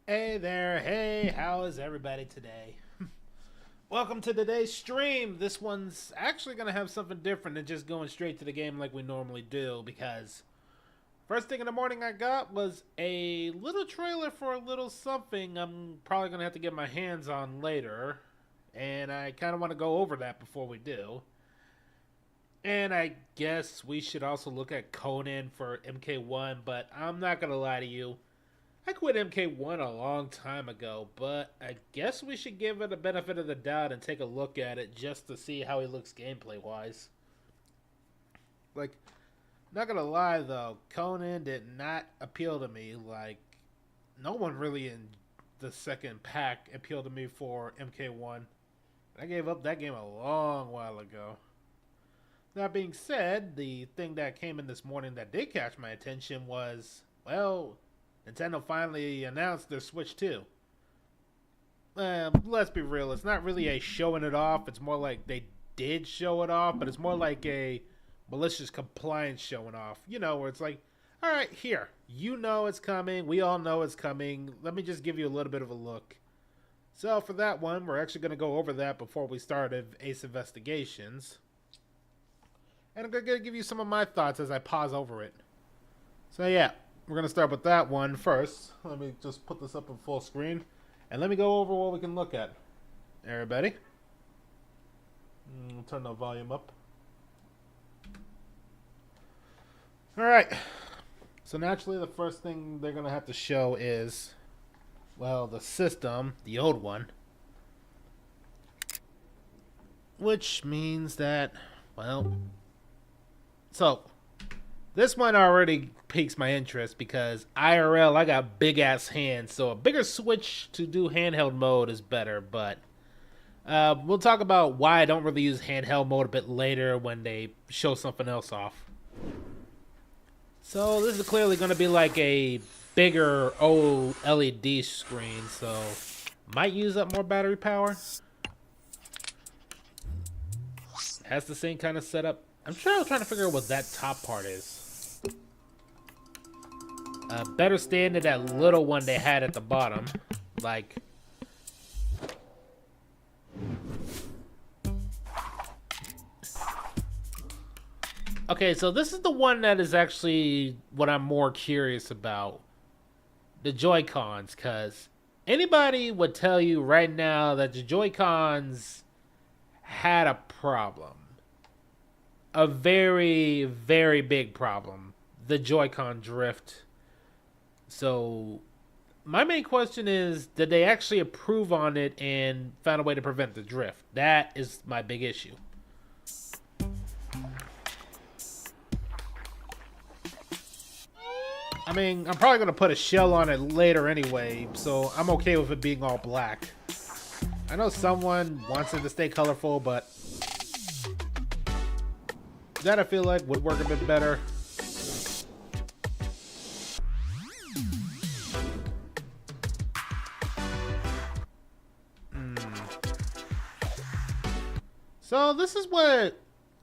Hey there, hey, how is everybody today? Welcome to today's stream. This one's actually going to have something different than just going straight to the game like we normally do because first thing in the morning I got was a little trailer for a little something I'm probably going to have to get my hands on later. And I kind of want to go over that before we do. And I guess we should also look at Conan for MK1, but I'm not going to lie to you. I quit MK1 a long time ago, but I guess we should give it a benefit of the doubt and take a look at it just to see how he looks gameplay wise. Like, not gonna lie though, Conan did not appeal to me. Like, no one really in the second pack appealed to me for MK1. I gave up that game a long while ago. That being said, the thing that came in this morning that did catch my attention was, well, Nintendo finally announced their Switch 2. Let's be real, it's not really a showing it off. It's more like they did show it off, but it's more like a malicious compliance showing off. You know, where it's like, all right, here, you know it's coming. We all know it's coming. Let me just give you a little bit of a look. So for that one, we're actually going to go over that before we start Ace Investigations. And I'm going to give you some of my thoughts as I pause over it. So yeah, we're going to start with that one first. Let me just put this up in full screen. And let me go over what we can look at. Everybody. Turn the volume up. Alright. So naturally the first thing they're going to have to show is, well, the system, the old one. Which means that, well, so this one already piques my interest because IRL, I got big ass hands, so a bigger Switch to do handheld mode is better. But we'll talk about why I don't really use handheld mode a bit later when they show something else off. So this is clearly going to be like a bigger OLED screen, so might use up more battery power. Has the same kind of setup. I'm trying to figure out what that top part is. Better stand to that little one they had at the bottom. Like, okay, so this is the one that is actually what I'm more curious about. The Joy-Cons, because anybody would tell you right now that the Joy-Cons had a problem. A very, very big problem. The Joy-Con drift. So, my main question is, did they actually approve on it and found a way to prevent the drift? That is my big issue. I mean, I'm probably going to put a shell on it later anyway, so I'm okay with it being all black. I know someone wants it to stay colorful, but that I feel like would work a bit better. So this is what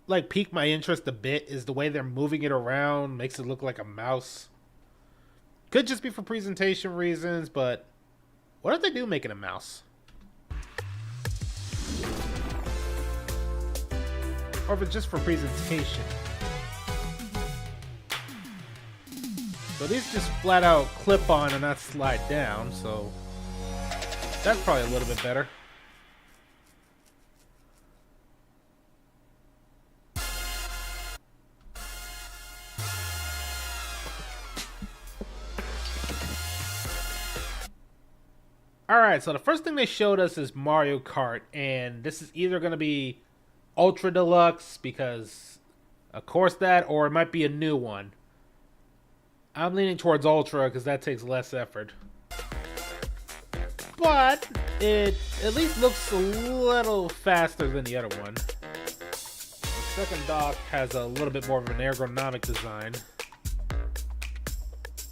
like piqued my interest a bit, is the way they're moving it around, makes it look like a mouse. Could just be for presentation reasons, but what if they do make it a mouse? Or if it's just for presentation. So these just flat out clip on and not slide down, so that's probably a little bit better. Alright, so the first thing they showed us is Mario Kart, and this is either going to be Ultra Deluxe, because of course that, or it might be a new one. I'm leaning towards Ultra, because that takes less effort. But it at least looks a little faster than the other one. The second dock has a little bit more of an ergonomic design.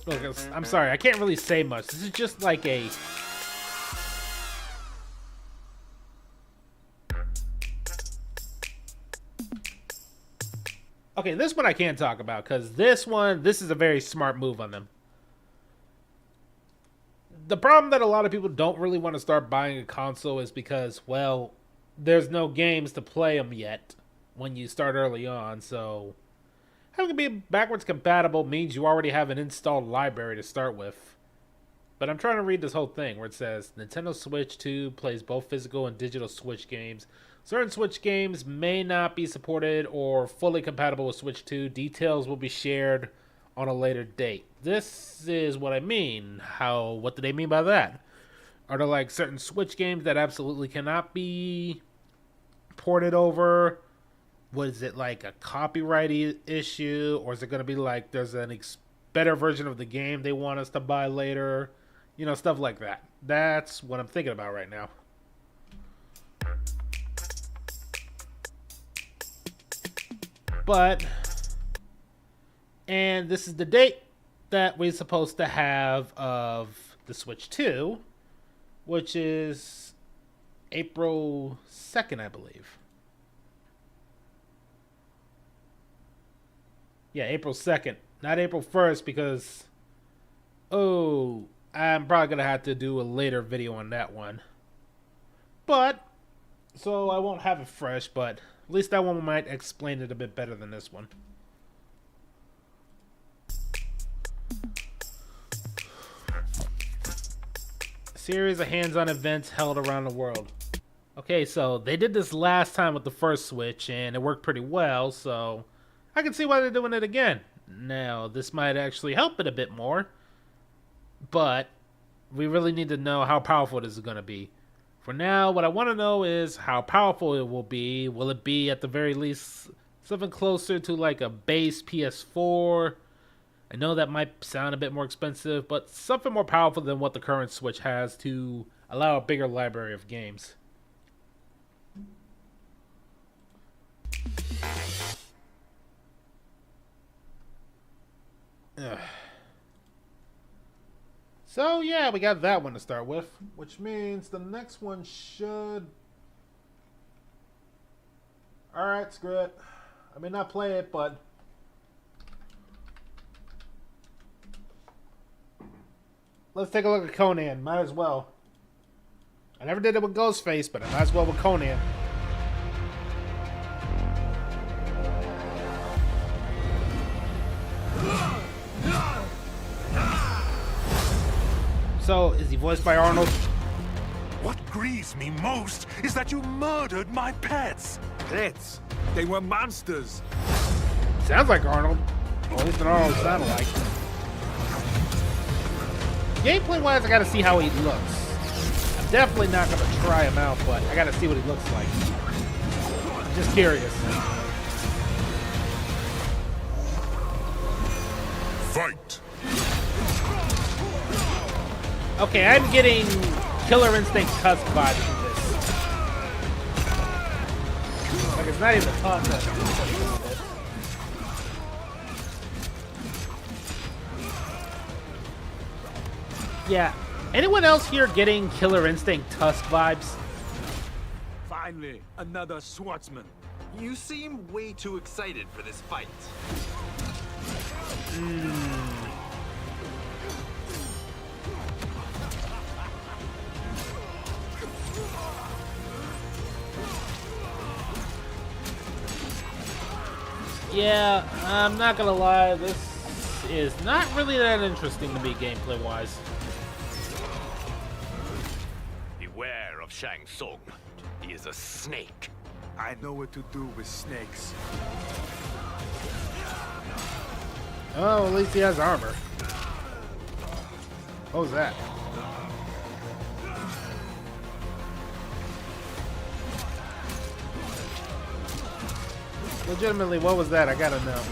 Look, I'm sorry, I can't really say much. This is just like a... Okay, this one I can't talk about, because this is a very smart move on them. The problem that a lot of people don't really want to start buying a console is because, well, there's no games to play them yet when you start early on. So having to be backwards compatible means you already have an installed library to start with. But I'm trying to read this whole thing where it says Nintendo Switch 2 plays both physical and digital Switch games. Certain Switch games may not be supported or fully compatible with Switch 2. Details will be shared on a later date. This is what I mean. What do they mean by that? Are there like certain Switch games that absolutely cannot be ported over? Was it like a copyright issue? Or is it going to be like there's an better version of the game they want us to buy later? You know, stuff like that. That's what I'm thinking about right now. And this is the date that we're supposed to have of the Switch 2, which is April 2nd, I believe. Yeah, April 2nd. Not April 1st because, I'm probably going to have to do a later video on that one. So I won't have it fresh, but at least that one might explain it a bit better than this one. Series of hands-on events held around the world. Okay, so they did this last time with the first Switch, and it worked pretty well, so I can see why they're doing it again. Now, this might actually help it a bit more, but we really need to know how powerful this is going to be. For now, what I want to know is how powerful it will be. Will it be, at the very least, something closer to like a base PS4? I know that might sound a bit more expensive, but something more powerful than what the current Switch has to allow a bigger library of games. Ugh. So yeah, we got that one to start with, which means the next one should... Alright, screw it. I may not play it, but... Let's take a look at Conan. Might as well. I never did it with Ghostface, but I might as well with Conan. So, is he voiced by Arnold? What grieves me most is that you murdered my pets. Pets? They were monsters. Sounds like Arnold. Or at least an Arnold sounded like. Gameplay-wise, I gotta see how he looks. I'm definitely not gonna try him out, but I gotta see what he looks like. I'm just curious. Fight! Okay, I'm getting Killer Instinct Tusk vibes from this. Like, it's not even a contest. Yeah. Anyone else here getting Killer Instinct Tusk vibes? Finally, another swordsman. You seem way too excited for this fight. Yeah, I'm not gonna lie, this is not really that interesting to me gameplay-wise. Beware of Shang Tsung. He is a snake. I know what to do with snakes. Oh, at least he has armor. What was that? Legitimately, what was that? I gotta know.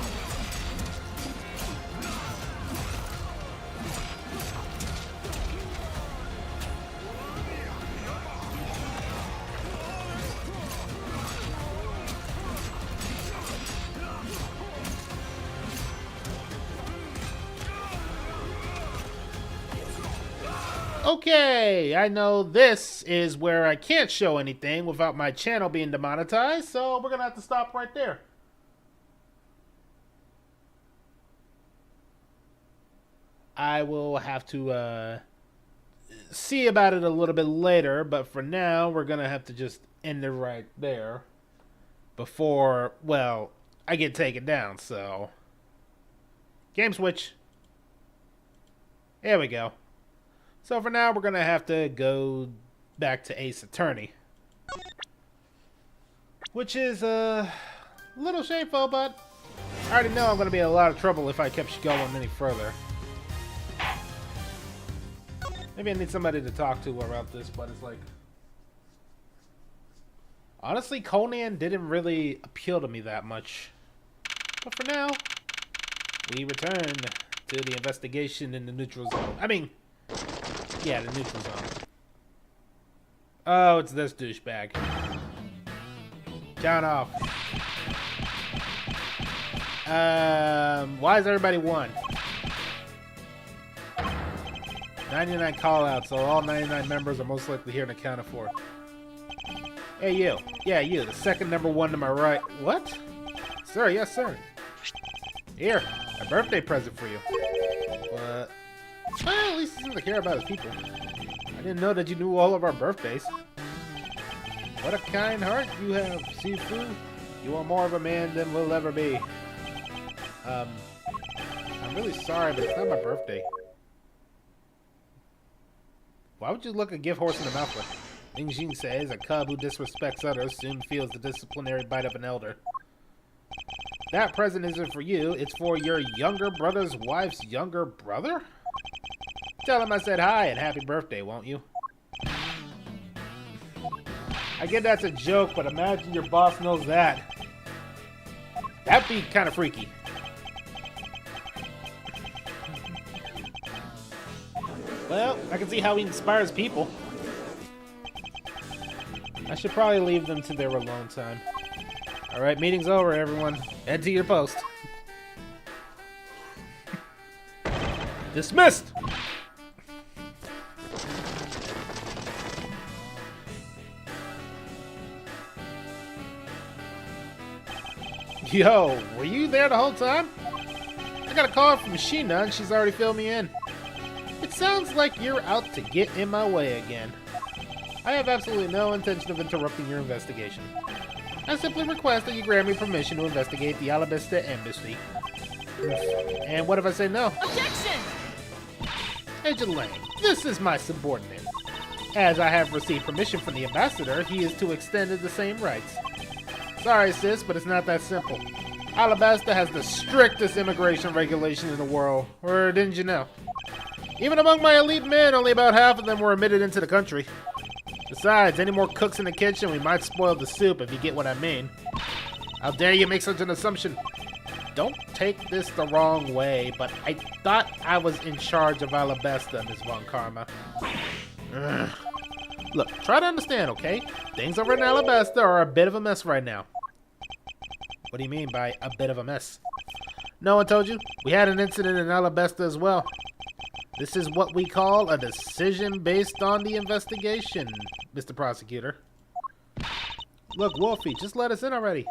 Okay, I know this is where I can't show anything without my channel being demonetized, so we're gonna have to stop right there. I will have to see about it a little bit later, but for now, we're going to have to just end it right there before, well, I get taken down, so... Game switch. There we go. So for now, we're going to have to go back to Ace Attorney. Which is a little shameful, but I already know I'm going to be in a lot of trouble if I kept going any further. Maybe I need somebody to talk to about this, but it's like... Honestly, Conan didn't really appeal to me that much. But for now, we return to the investigation in the neutral zone. I mean, yeah, the neutral zone. Oh, it's this douchebag. Count off. Why is everybody one? 99 callouts, so all 99 members are most likely here and accounted for. Hey, you. Yeah, you. The second number one to my right. What? Sir, yes, sir. Here, a birthday present for you. Well, at least he seems to care about his people. I didn't know that you knew all of our birthdays. What a kind heart you have, Sifu. You are more of a man than we'll ever be. I'm really sorry, but it's not my birthday. Why would you look a gift horse in the mouth with? Ling Jing says, a cub who disrespects others soon feels the disciplinary bite of an elder. That present isn't for you, it's for your younger brother's wife's younger brother? Tell him I said hi and happy birthday, won't you? I get that's a joke, but imagine your boss knows that. That'd be kind of freaky. Well, I can see how he inspires people. I should probably leave them to their alone time. Alright, meeting's over, everyone. Head to your post. Dismissed! Yo, were you there the whole time? I got a call from Sheena and she's already filled me in. It sounds like you're out to get in my way again. I have absolutely no intention of interrupting your investigation. I simply request that you grant me permission to investigate the Alabasta Embassy. And what if I say no? Objection! Agent Lang, this is my subordinate. As I have received permission from the ambassador, he is to extend the same rights. Sorry, sis, but it's not that simple. Alabasta has the strictest immigration regulation in the world. Or didn't you know? Even among my elite men, only about half of them were admitted into the country. Besides, any more cooks in the kitchen, we might spoil the soup, if you get what I mean. How dare you make such an assumption? Don't take this the wrong way, but I thought I was in charge of Alabasta, Ms. Von Karma. Ugh. Look, try to understand, okay? Things over in Alabasta are a bit of a mess right now. What do you mean by a bit of a mess? No one told you? We had an incident in Alabasta as well. This is what we call a decision based on the investigation, Mr. Prosecutor. Look, Wolfie, just let us in already.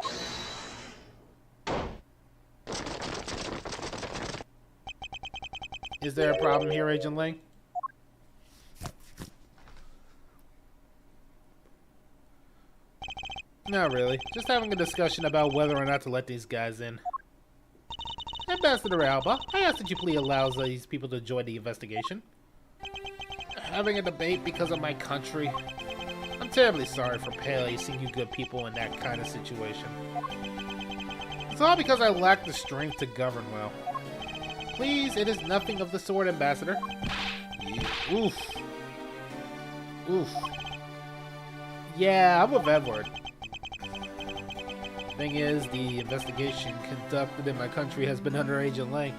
Is there a problem here, Agent Lang? Not really. Just having a discussion about whether or not to let these guys in. Ambassador Alba, I ask that you please allow these people to join the investigation. Having a debate because of my country. I'm terribly sorry for placing you good people in that kind of situation. It's all because I lack the strength to govern well. Please, it is nothing of the sort, Ambassador. Yeah. Oof. Oof. Yeah, I'm with Edward. Thing is, the investigation conducted in my country has been under Agent Lang.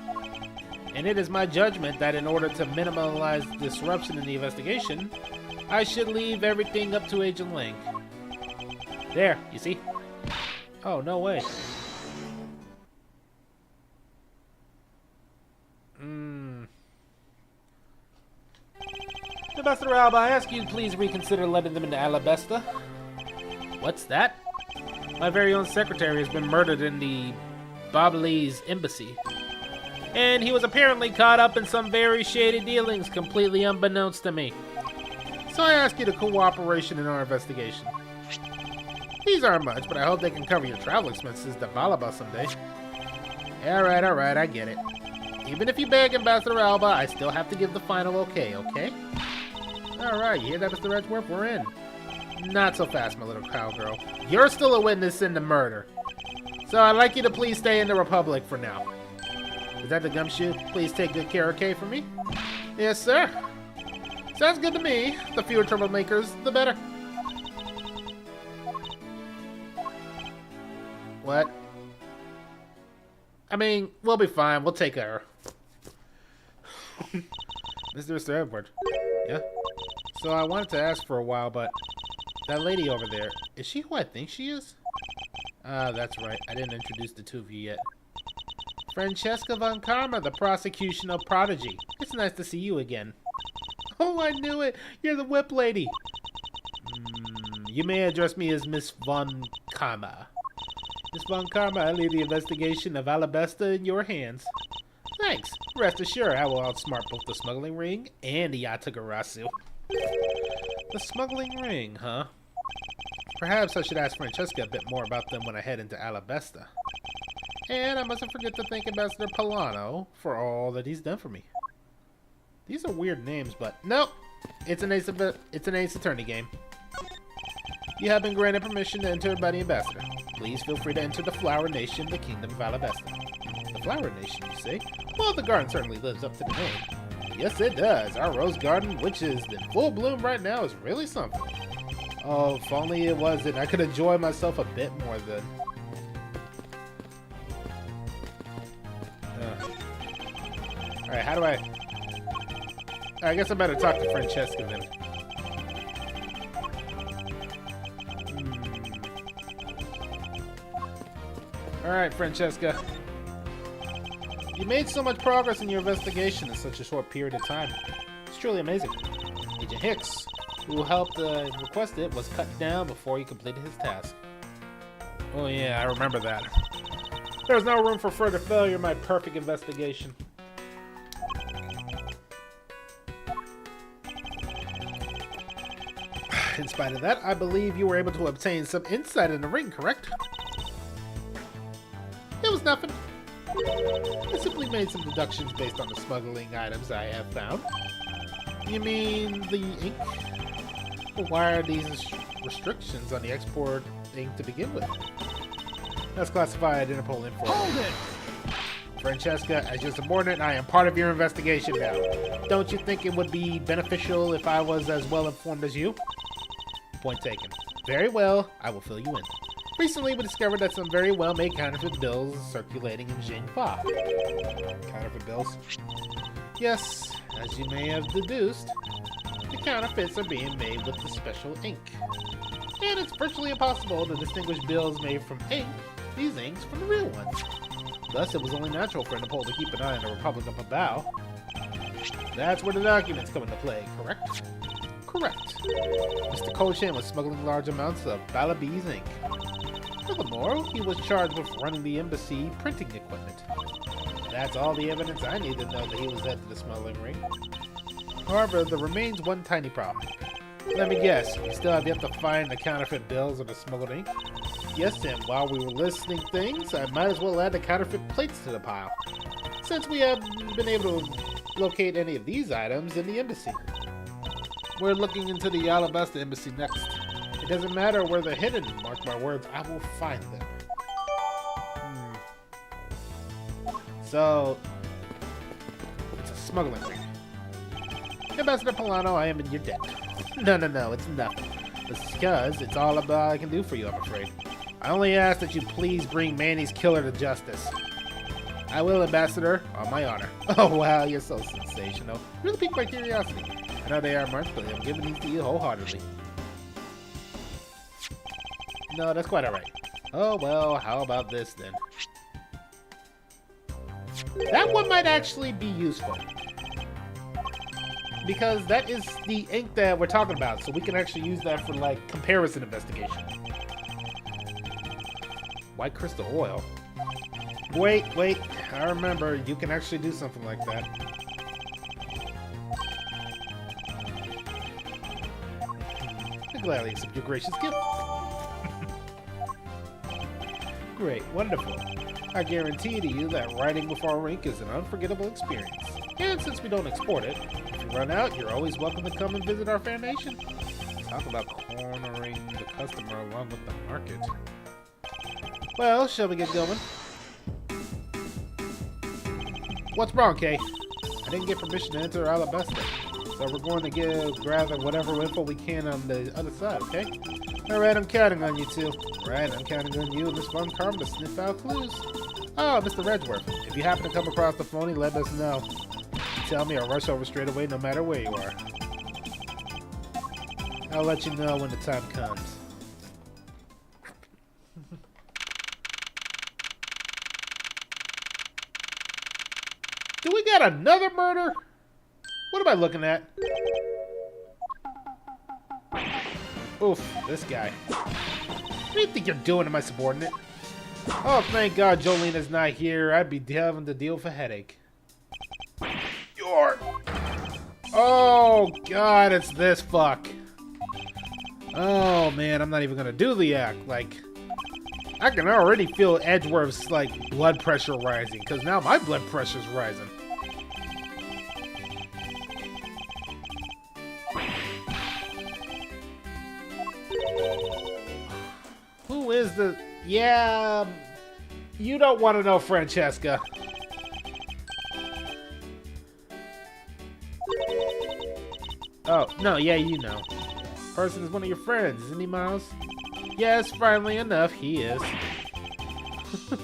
And it is my judgment that in order to minimize disruption in the investigation, I should leave everything up to Agent Lang. There, you see? Oh, no way. Ambassador Alba, I ask you to please reconsider letting them into Alabasta. What's that? My very own secretary has been murdered in the Babalese embassy. And he was apparently caught up in some very shady dealings completely unbeknownst to me. So I ask you to cooperation in our investigation. These aren't much, but I hope they can cover your travel expenses to Valaba someday. Alright, I get it. Even if you beg Ambassador Alba, I still have to give the final okay? Alright, you hear that, Mr. Edgeworth? We're in. Not so fast, my little cowgirl. You're still a witness in the murder. So I'd like you to please stay in the Republic for now. Is that the gumshoe? Please take good care, okay, for me? Yes, sir. Sounds good to me. The fewer troublemakers, the better. What? I mean, we'll be fine. We'll take her. Mr. Edward. Yeah? So I wanted to ask for a while, but that lady over there, is she who I think she is? Ah, that's right. I didn't introduce the two of you yet. Francesca von Karma, the prosecutional prodigy. It's nice to see you again. Oh, I knew it! You're the whip lady! You may address me as Miss von Karma. Miss von Karma, I leave the investigation of Alabasta in your hands. Thanks. Rest assured, I will outsmart both the smuggling ring and the Yatagarasu. The smuggling ring, huh? Perhaps I should ask Francesca a bit more about them when I head into Alabasta. And I mustn't forget to thank Ambassador Polano for all that he's done for me. These are weird names, but nope. It's an Ace Attorney game. You have been granted permission to enter by the Ambassador. Please feel free to enter the Flower Nation, the Kingdom of Alabasta. The Flower Nation, you say? Well, the garden certainly lives up to the name. Yes, it does. Our rose garden, which is in full bloom right now, is really something. Oh, if only it wasn't. I could enjoy myself a bit more then. Alright, how do I guess I better talk to Francesca then. Alright, Francesca. You made so much progress in your investigation in such a short period of time. It's truly amazing. Agent Hicks, who helped request it, was cut down before he completed his task. Oh yeah, I remember that. There's no room for further failure in my perfect investigation. In spite of that, I believe you were able to obtain some insight in the ring, correct? It was nothing. I simply made some deductions based on the smuggling items I have found. You mean the ink? Well, why are these restrictions on the export ink to begin with? That's classified Interpol info. Hold it! Francesca, as your subordinate, I am part of your investigation now. Don't you think it would be beneficial if I was as well informed as you? Point taken. Very well, I will fill you in. Recently, we discovered that some very well-made counterfeit bills circulating in Jinhua. Counterfeit bills? Yes, as you may have deduced, the counterfeits are being made with the special ink. And it's virtually impossible to distinguish bills made from ink, these inks, from the real ones. Thus, it was only natural for Interpol to keep an eye on the Republic of Babao. That's where the documents come into play, correct? Correct. Mr. Koshan was smuggling large amounts of Balabese ink. Furthermore, he was charged with running the embassy printing equipment. That's all the evidence I need to know that he was head to the smuggling ring. However, there remains one tiny problem. Let me guess, you still have yet to find the counterfeit bills or the smuggled ink? Yes, and while we were listing things, I might as well add the counterfeit plates to the pile, since we haven't been able to locate any of these items in the embassy. We're looking into the Alabasta embassy next. It doesn't matter where they're hidden, mark my words, I will find them. So, it's a smuggling ring. Ambassador Polano, I am in your debt. No, it's nothing. It's because it's all about I can do for you, I'm afraid. I only ask that you please bring Manny's killer to justice. I will, Ambassador, on my honor. Oh wow, you're so sensational. Really piqued my curiosity. I know they are much, but I'm giving these to you wholeheartedly. No, that's quite alright. Oh well, how about this then? That one might actually be useful. Because that is the ink that we're talking about, so we can actually use that for, like, comparison investigation. White crystal oil. Wait, I remember, you can actually do something like that. I gladly accept your gracious gift. Great, wonderful. I guarantee to you that riding with our rink is an unforgettable experience. And since we don't export it, if you run out, you're always welcome to come and visit our fan nation. Talk about cornering the customer along with the market. Well, shall we get going? What's wrong, Kay? I didn't get permission to enter Alabasta, so we're going to gather whatever info we can on the other side, okay? Alright, I'm counting on you two. Right, I'm counting on you and Miss Von Carm to sniff out clues. Oh, Mr. Redgeworth, if you happen to come across the phony, let us know. Tell me, I'll rush over straight away no matter where you are. I'll let you know when the time comes. Do we got another murder? What am I looking at? Oof, this guy. What do you think you're doing to my subordinate? Oh, thank God Jolina's not here. I'd be having to deal with a headache. Oh, God, it's this fuck. Oh, man, I'm not even gonna do the act. Like, I can already feel Edgeworth's, like, blood pressure rising, because now my blood pressure's rising. Who is the... Yeah... You don't want to know, Francesca. Oh, no, yeah, you know. Person is one of your friends, isn't he, Miles? Yes, finally enough, he is.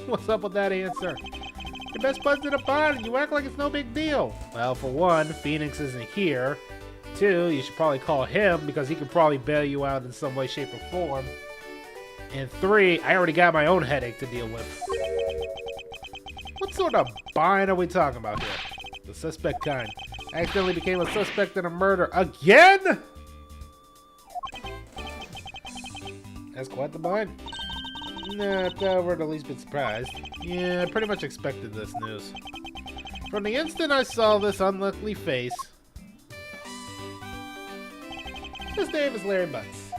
What's up with that answer? Your best bud's in a pod and you act like it's no big deal. Well, for one, Phoenix isn't here. Two, you should probably call him because he can probably bail you out in some way, shape, or form. And three, I already got my own headache to deal with. What sort of bind are we talking about here? The suspect kind. I accidentally became a suspect in a murder again? That's quite the bind. Nah, we're the least bit surprised. Yeah, I pretty much expected this news. From the instant I saw this unlucky face... His name is Larry Butts.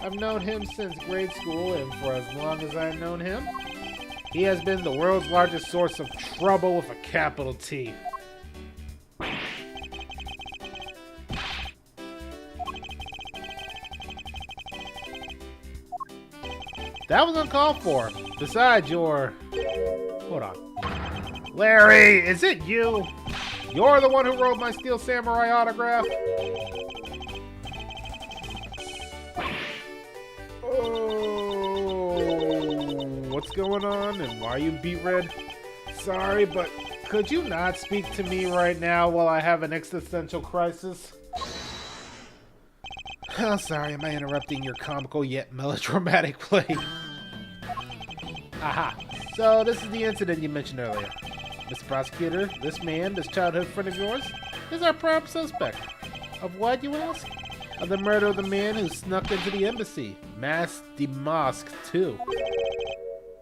I've known him since grade school, and for as long as I've known him, he has been the world's largest source of trouble with a capital T. That was uncalled for. Besides, you're... Hold on. Larry, is it you? You're the one who wrote my Steel Samurai autograph? Oh, what's going on and why are you beet red? Sorry, but could you not speak to me right now while I have an existential crisis? Oh, sorry, am I interrupting your comical yet melodramatic play? Aha. So, this is the incident you mentioned earlier. Mr. Prosecutor, this man, this childhood friend of yours, is our prime suspect. Of what, you ask? Of the murder of the man who snuck into the embassy. Mas de Mosque 2.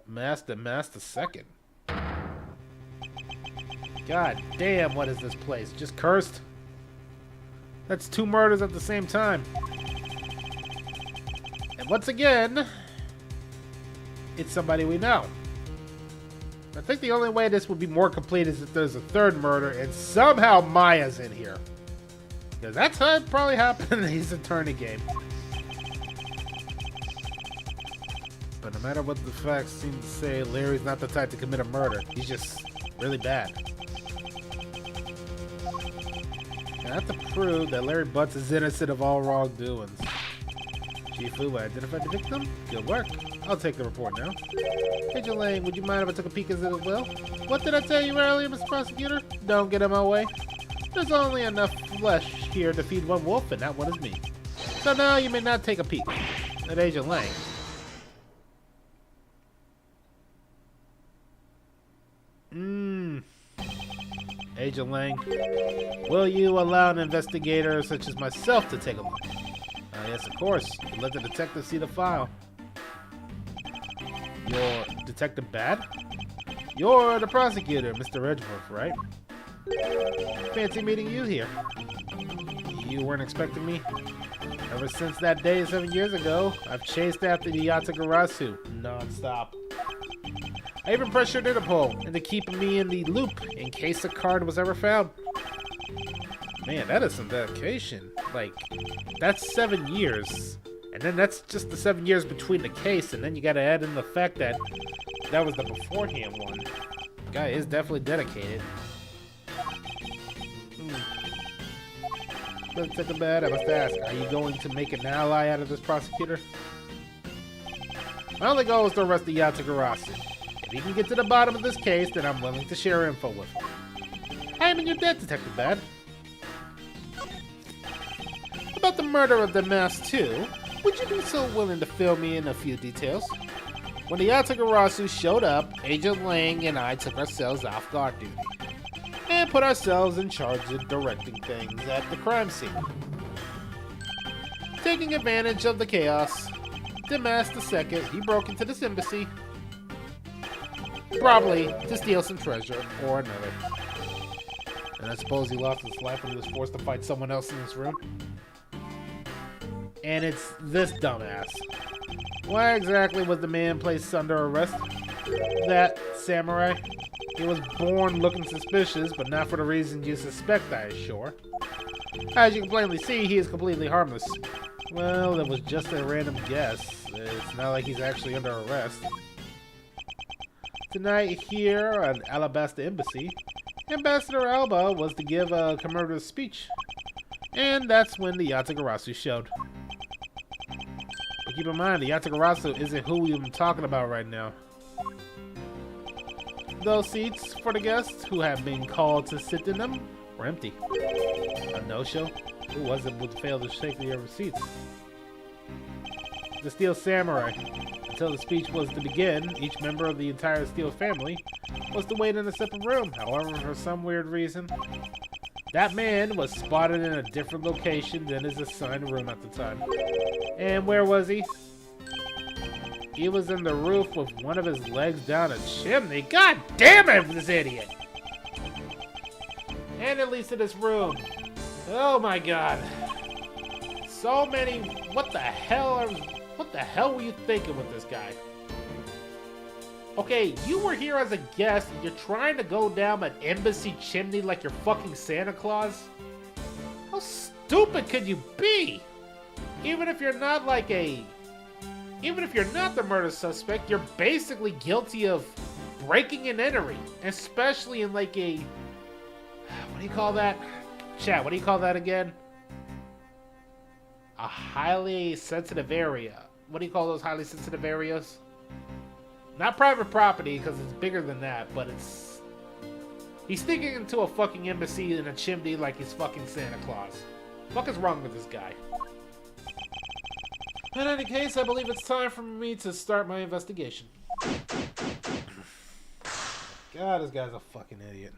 Mas de Mas II. God damn, what is this place? Just cursed? That's 2 murders at the same time. And once again, it's somebody we know. I think the only way this would be more complete is if there's a 3rd murder and somehow Maya's in here. Because that's how it probably happened in the Ace Attorney game. But no matter what the facts seem to say, Larry's not the type to commit a murder. He's just really bad. I have to prove that Larry Butts is innocent of all wrongdoings. Chief Fu identified the victim? Good work. I'll take the report now. Agent Lang, would you mind if I took a peek at it as well? What did I tell you earlier, Mr. Prosecutor? Don't get in my way. There's only enough flesh here to feed one wolf, and that one is me. So now you may not take a peek at Agent Lang. Agent Lang, will you allow an investigator such as myself to take a look? Yes, of course. Let the detective see the file. You're Detective Bad? You're the prosecutor, Mr. Edgeworth, right? Fancy meeting you here. You weren't expecting me? Ever since that day 7 years ago, I've chased after the Yazura non-stop. I even pressured Interpol into keeping me in the loop in case a card was ever found. Man, that is some dedication. Like, that's 7 years. And then that's just the 7 years between the case, and then you gotta add in the fact that that was the beforehand one. The guy is definitely dedicated. Let's take a bet. I must ask, are you going to make an ally out of this prosecutor? My only goal is to arrest the Yazura. If you can get to the bottom of this case, then I'm willing to share info with him. I am in your debt, Detective Bad. About the murder of the Mask 2, would you be so willing to fill me in a few details? When the Yazura showed up, Agent Lang and I took ourselves off guard duty and put ourselves in charge of directing things at the crime scene. Taking advantage of the chaos, the Mask II, he broke into this embassy, probably to steal some treasure or another. And I suppose he lost his life when he was forced to fight someone else in this room. And it's this dumbass. Why exactly was the man placed under arrest? That samurai? He was born looking suspicious, but not for the reason you suspect, I assure. As you can plainly see, he is completely harmless. Well, it was just a random guess. It's not like he's actually under arrest. Tonight, here at Alabasta Embassy, Ambassador Alba was to give a commemorative speech. And that's when the Yazura showed. But keep in mind, the Yazura isn't who we've been talking about right now. Those seats for the guests who have been called to sit in them were empty. A no-show? Who was it would fail to shake the other seats? The Steel Samurai. Until the speech was to begin, each member of the entire Steel family was to wait in a separate room. However, for some weird reason, that man was spotted in a different location than his assigned room at the time. And where was he? He was in the roof with one of his legs down a chimney. God damn it, this idiot! And at least in this room. Oh my god. So many... What the hell were you thinking with this guy? Okay, you were here as a guest and you're trying to go down an embassy chimney like you're fucking Santa Claus? How stupid could you be? Even if you're not the murder suspect, you're basically guilty of breaking and entering. Especially in like a... What do you call that? Chat, what do you call that again? A highly sensitive area. What do you call those highly sensitive areas? Not private property, because it's bigger than that, but it's... He's sneaking into a fucking embassy in a chimney like he's fucking Santa Claus. What is wrong with this guy? In any case, I believe it's time for me to start my investigation. God, this guy's a fucking idiot.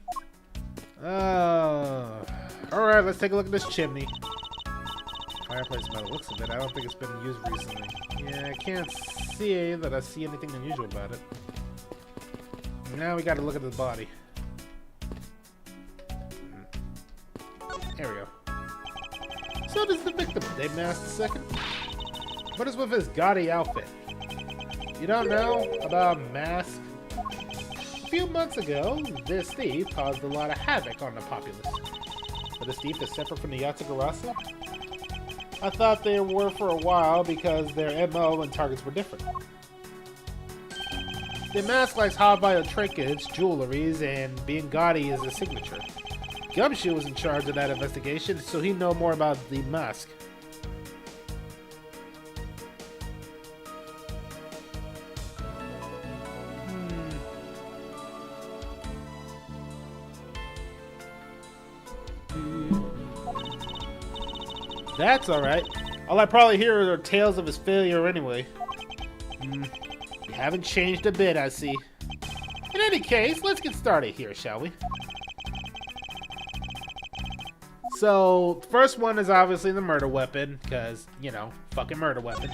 Alright, let's take a look at this chimney. Fireplace by the looks of it. I don't think it's been used recently. Yeah, I can't see that I see anything unusual about it. Now we gotta look at the body. There we go. So does the victim. They masked second. What is with his gaudy outfit? You don't know about Mask? A few months ago, this thief caused a lot of havoc on the populace. But this thief is separate from the Yazura? I thought they were for a while because their MO and targets were different. The Mask likes high-value trinkets, jewelries, and being gaudy is his signature. Gumshoe was in charge of that investigation, so he know more about the Mask. That's alright. All I probably hear are tales of his failure anyway. You haven't changed a bit, I see. In any case, let's get started here, shall we? So, the first one is obviously the murder weapon, because, you know, fucking murder weapon.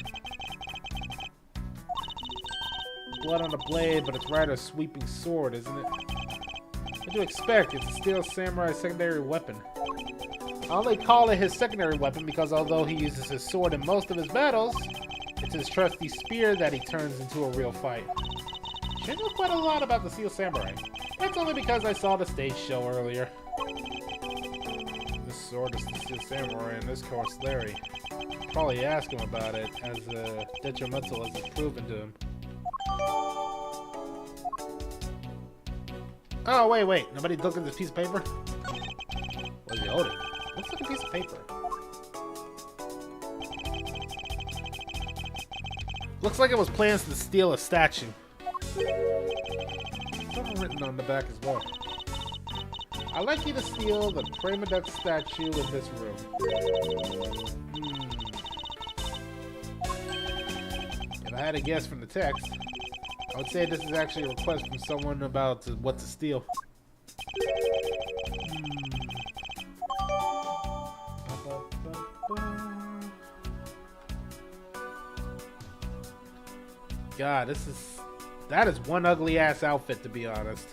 Blood on the blade, but it's rather a sweeping sword, isn't it? What do you expect? It's a Steel Samurai secondary weapon. I only call it his secondary weapon because although he uses his sword in most of his battles, it's his trusty spear that he turns into a real fight. She knows quite a lot about the Steel Samurai. That's only because I saw the stage show earlier. This sword is the Steel Samurai and this course Larry. Probably ask him about it, as detrimental as it's proven to him. Oh, wait. Nobody looked at this piece of paper? What is he holding? Looks like a piece of paper. Looks like it was plans to steal a statue. Something written on the back as well. I'd like you to steal the Prima Duck statue in this room. If I had to guess from the text, I would say this is actually a request from someone about what to steal. God, that is one ugly ass outfit, to be honest.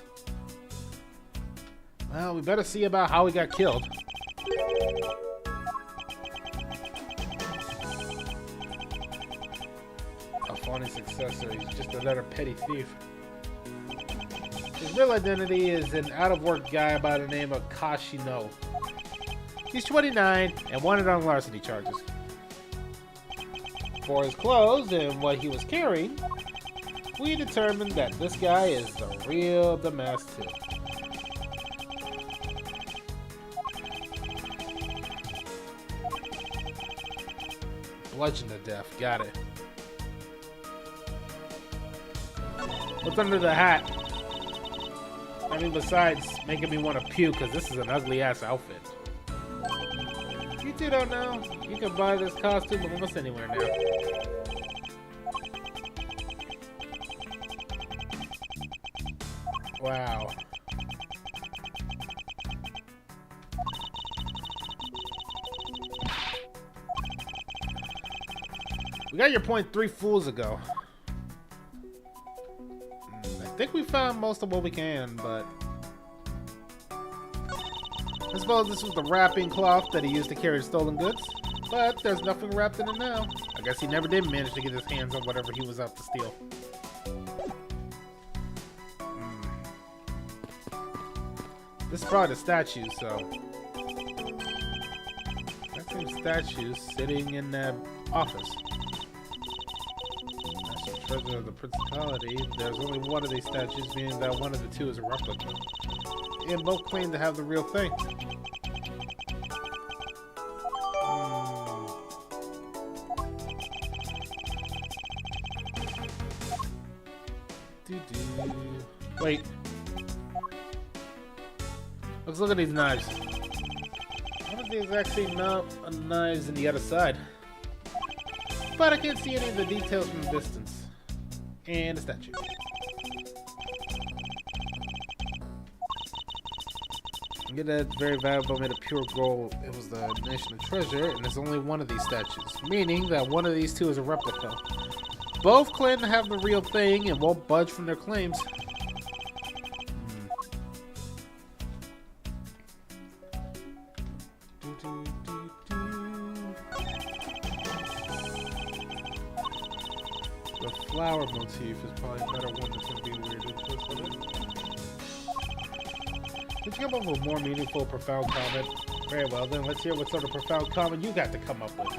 Well, we better see about how he got killed. A phony successor, he's just another petty thief. His real identity is an out-of-work guy by the name of Kashino. He's 29 and wanted on larceny charges. For his clothes and what he was carrying, we determined that this guy is the real Damas too. Bludgeon to death, got it. What's under the hat? I mean, besides making me want to puke, because this is an ugly ass outfit. You two don't know. You can buy this costume almost anywhere now. Wow. We got your point 3 fools ago. I think we found most of what we can, but I suppose this was the wrapping cloth that he used to carry stolen goods. But there's nothing wrapped in it now. I guess he never did manage to get his hands on whatever he was out to steal. This is probably the statue, so that seems statue sitting in the office. National treasure of the principality. There's only one of these statues, meaning that one of the two is a replica. And both claim to have the real thing. Wait. Let's look at these knives. What is the exact same knives in the other side? But I can't see any of the details from a distance. And a statue. Get that very valuable, made of pure gold. It was the national treasure, and there's only one of these statues, meaning that one of these two is a replica. Both claim to have the real thing and won't budge from their claims. The flower motif is probably a better one that's going to be weird to twist with it. Did you come up with a more meaningful, profound comment? Very well, then let's hear what sort of profound comment you got to come up with.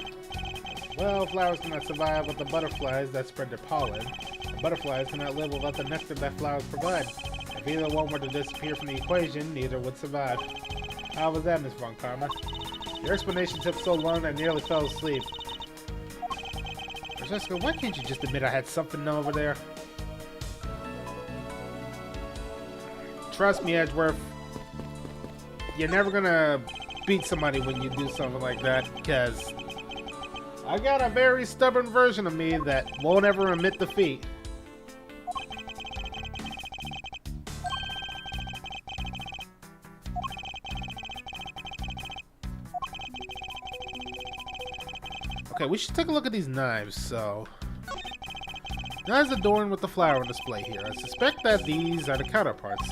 Well, flowers cannot survive with the butterflies that spread their pollen. The butterflies cannot live without the nectar that flowers provide. If either one were to disappear from the equation, neither would survive. How was that, Miss Von Karma? Your explanation took so long I nearly fell asleep. Jessica, why can't you just admit I had something over there? Trust me, Edgeworth. You're never gonna beat somebody when you do something like that, because I got a very stubborn version of me that won't ever admit defeat. Okay, we should take a look at these knives, so... Knives adorned with the flower on display here. I suspect that these are the counterparts.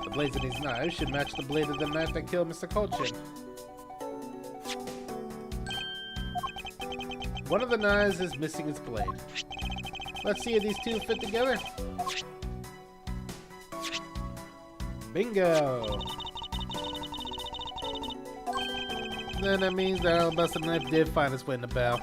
The blades of these knives should match the blade of the knife that killed Mr. Kolchin. One of the knives is missing its blade. Let's see if these two fit together. Bingo! Then that means that Alabaster knife did find its way in the bow.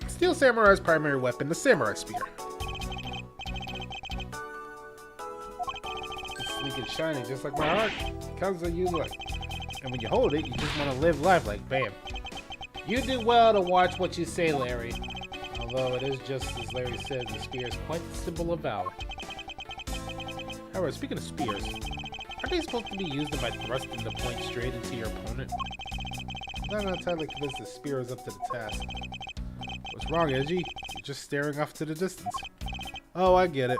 Steel Samurai's primary weapon, the Samurai Spear. It's sleek and shiny, just like my heart. Comes to you like. And when you hold it, you just want to live life like bam. You do well to watch what you say, Larry. Although it is just as Larry says, the spear is quite the symbol of valor. However, speaking of spears, aren't they supposed to be used by thrusting the point straight into your opponent? I'm not entirely convinced the spear is up to the task. What's wrong, Edgy? You're just staring off to the distance. Oh, I get it.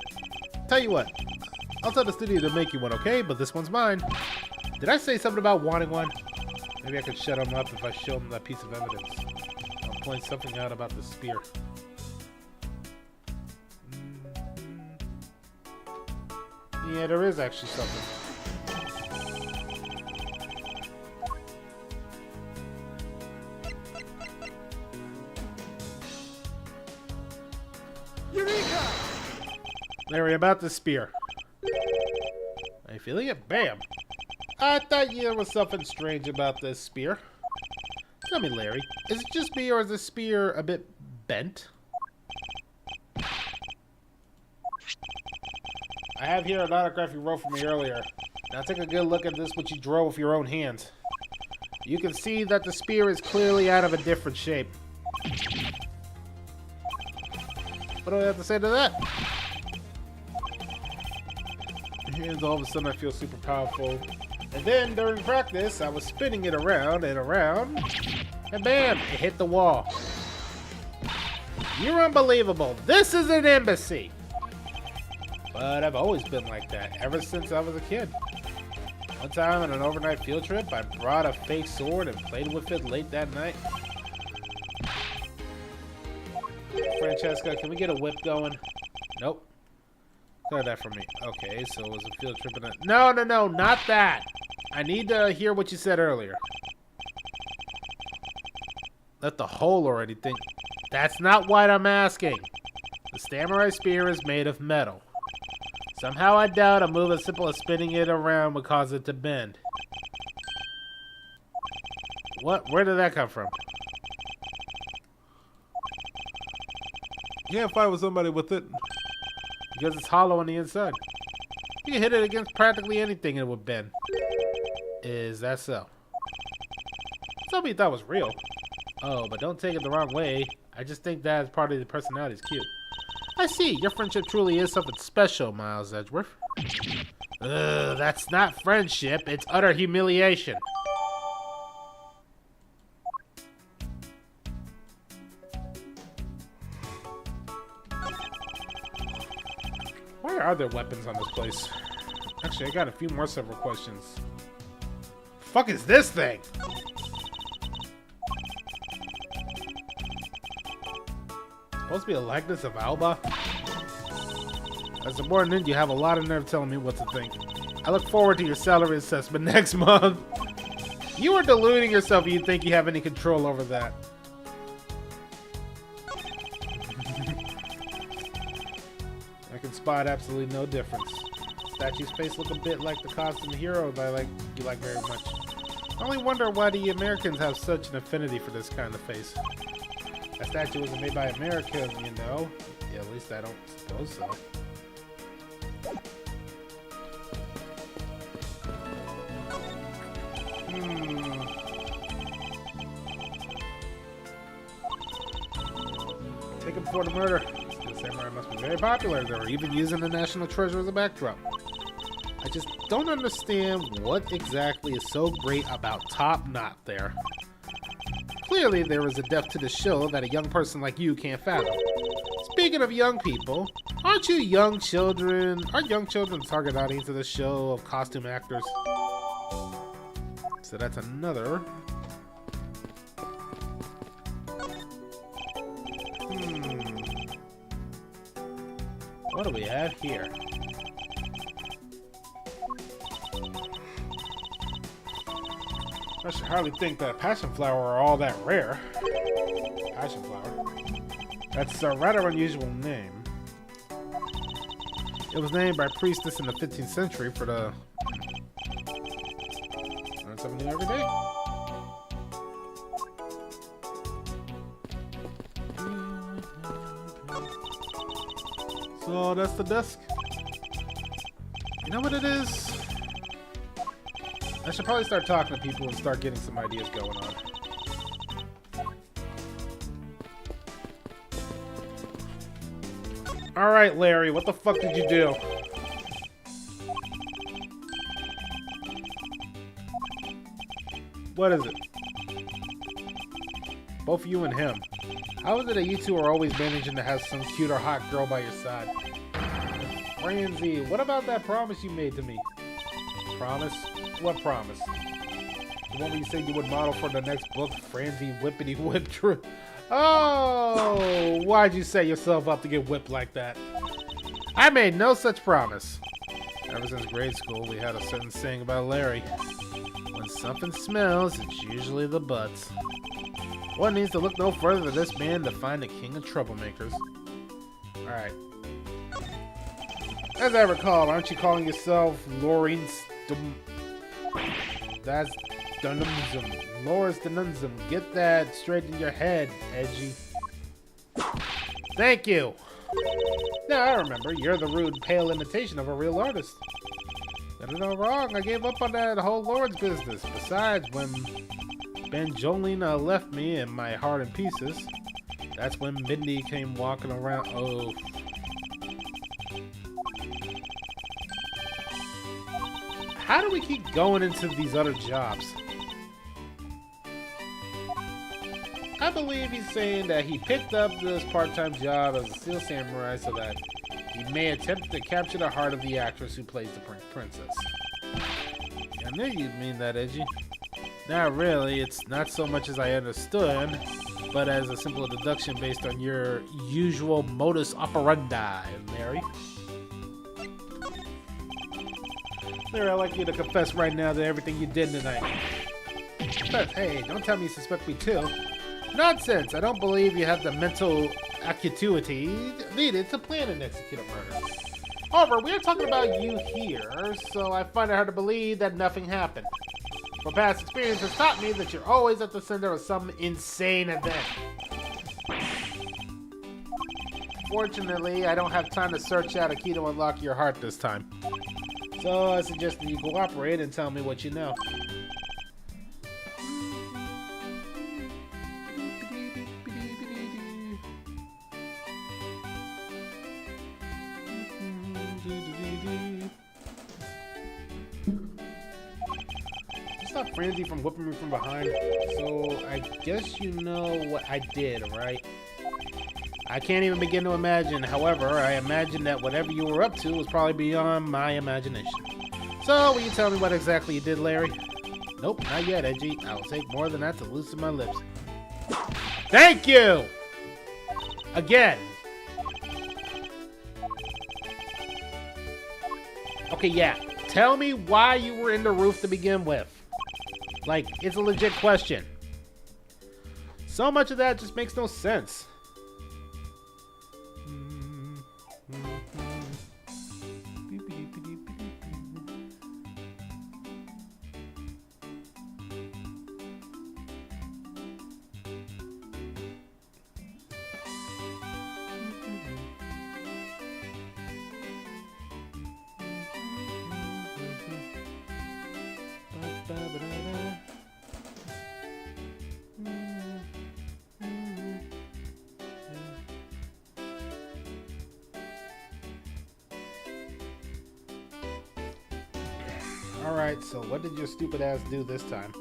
Tell you what, I'll tell the studio to make you one, okay? But this one's mine. Did I say something about wanting one? Maybe I could shut him up if I show him that piece of evidence. I'll point something out about the spear. Yeah, there is actually something. Eureka! Larry, about the spear. Are you feeling it? Bam! I thought there was something strange about this spear. Tell me, Larry, is it just me or is the spear a bit bent? I have here an autograph you wrote for me earlier. Now take a good look at this, which you drew with your own hands. You can see that the spear is clearly out of a different shape. What do I have to say to that? Hands, all of a sudden I feel super powerful. And then during practice, I was spinning it around and around, and bam, it hit the wall. You're unbelievable. This is an embassy. But I've always been like that, ever since I was a kid. One time on an overnight field trip, I brought a fake sword and played with it late that night. Francesca, can we get a whip going? Nope. Clear that for me. Okay, so it was a field trip and No, not that! I need to hear what you said earlier. Let the hole already think. That's not what I'm asking. The samurai spear is made of metal. Somehow I doubt a move as simple as spinning it around would cause it to bend. What? Where did that come from? You can't fight with somebody with it because it's hollow on the inside. You can hit it against practically anything and it would bend. Is that so? Somebody thought was real. Oh, but don't take it the wrong way. I just think that as part of the personality is cute. I see. Your friendship truly is something special, Miles Edgeworth. Ugh, that's not friendship. It's utter humiliation. Why are there weapons on this place? Actually, I got a few more several questions. Fuck is this thing? Supposed to be a likeness of Alba? As a subordinate, you have a lot of nerve telling me what to think. I look forward to your salary assessment next month. You are deluding yourself if you think you have any control over that. I can spot absolutely no difference. Statue's face look a bit like the costume hero that you like very much. I only wonder why the Americans have such an affinity for this kind of face. That statue wasn't made by America, you know. Yeah, at least I don't suppose so. Take him for the murder. The samurai must be very popular. They were even using the national treasure as a backdrop. I just don't understand what exactly is so great about Top Knot there. Clearly, there is a depth to the show that a young person like you can't fathom. Speaking of young people, aren't young children the target audience of the show of costume actors? So that's another. What do we have here? I should hardly think that passion flower are all that rare. Passion flower. That's a rather unusual name. It was named by a priestess in the 15th century for the... Learn something new every day. So that's the desk. You know what it is? I should probably start talking to people and start getting some ideas going on. Alright, Larry, what the fuck did you do? What is it? Both you and him. How is it that you two are always managing to have some cute or hot girl by your side? Franzi, what about that promise you made to me? Promise? What promise? The one where you said you would model for the next book, Franzi Whippity Whip Trip. Oh, why'd you set yourself up to get whipped like that? I made no such promise. Ever since grade school, we had a certain saying about Larry. When something smells, it's usually the butts. One needs to look no further than this man to find the king of troublemakers. Alright. As I recall, aren't you calling yourself Lawrence That's Dunumsum. Loris Dunumsum. Get that straight in your head, Edgy. Thank you. Now I remember, you're the rude, pale imitation of a real artist. Got it all wrong. I gave up on that whole Lord's business. Besides, when Benjolina left me and my heart in pieces, that's when Mindy came walking around. Oh. How do we keep going into these other jobs? I believe he's saying that he picked up this part-time job as a steel samurai so that he may attempt to capture the heart of the actress who plays the princess. I knew you'd mean that, Edgy. Not really, it's not so much as I understood, but as a simple deduction based on your usual modus operandi, Larry. Larry, I'd like you to confess right now to everything you did tonight. But hey, don't tell me you suspect me too. Nonsense! I don't believe you have the mental acuity needed to plan and execute a murder. However, we are talking about you here, so I find it hard to believe that nothing happened. For past experience has taught me that you're always at the center of some insane event. Fortunately, I don't have time to search out a key to unlock your heart this time. So I suggest that you cooperate and tell me what you know. Stop Franzi from whipping me from behind. So I guess you know what I did, right? I can't even begin to imagine. However, I imagine that whatever you were up to was probably beyond my imagination. So, will you tell me what exactly you did, Larry? Nope, not yet, Edgy. I'll take more than that to loosen my lips. Thank you! Again. Okay, yeah. Tell me why you were in the roof to begin with. Like, it's a legit question. So much of that just makes no sense. Alright, so what did your stupid ass do this time?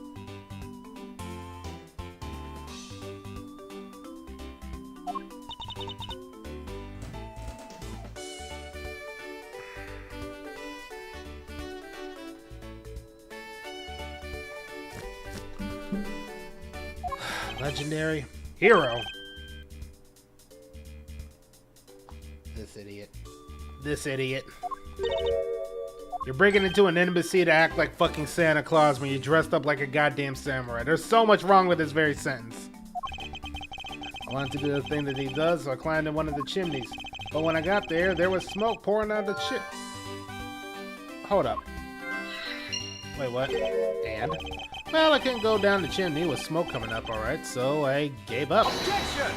Legendary hero. This idiot. This idiot. You're breaking into an embassy to act like fucking Santa Claus when you're dressed up like a goddamn samurai. There's so much wrong with this very sentence. I wanted to do the thing that he does, so I climbed in one of the chimneys. But when I got there was smoke pouring out of the shit. Hold up. Wait, what? And? Well, I couldn't go down the chimney with smoke coming up, alright, so I gave up. Objection!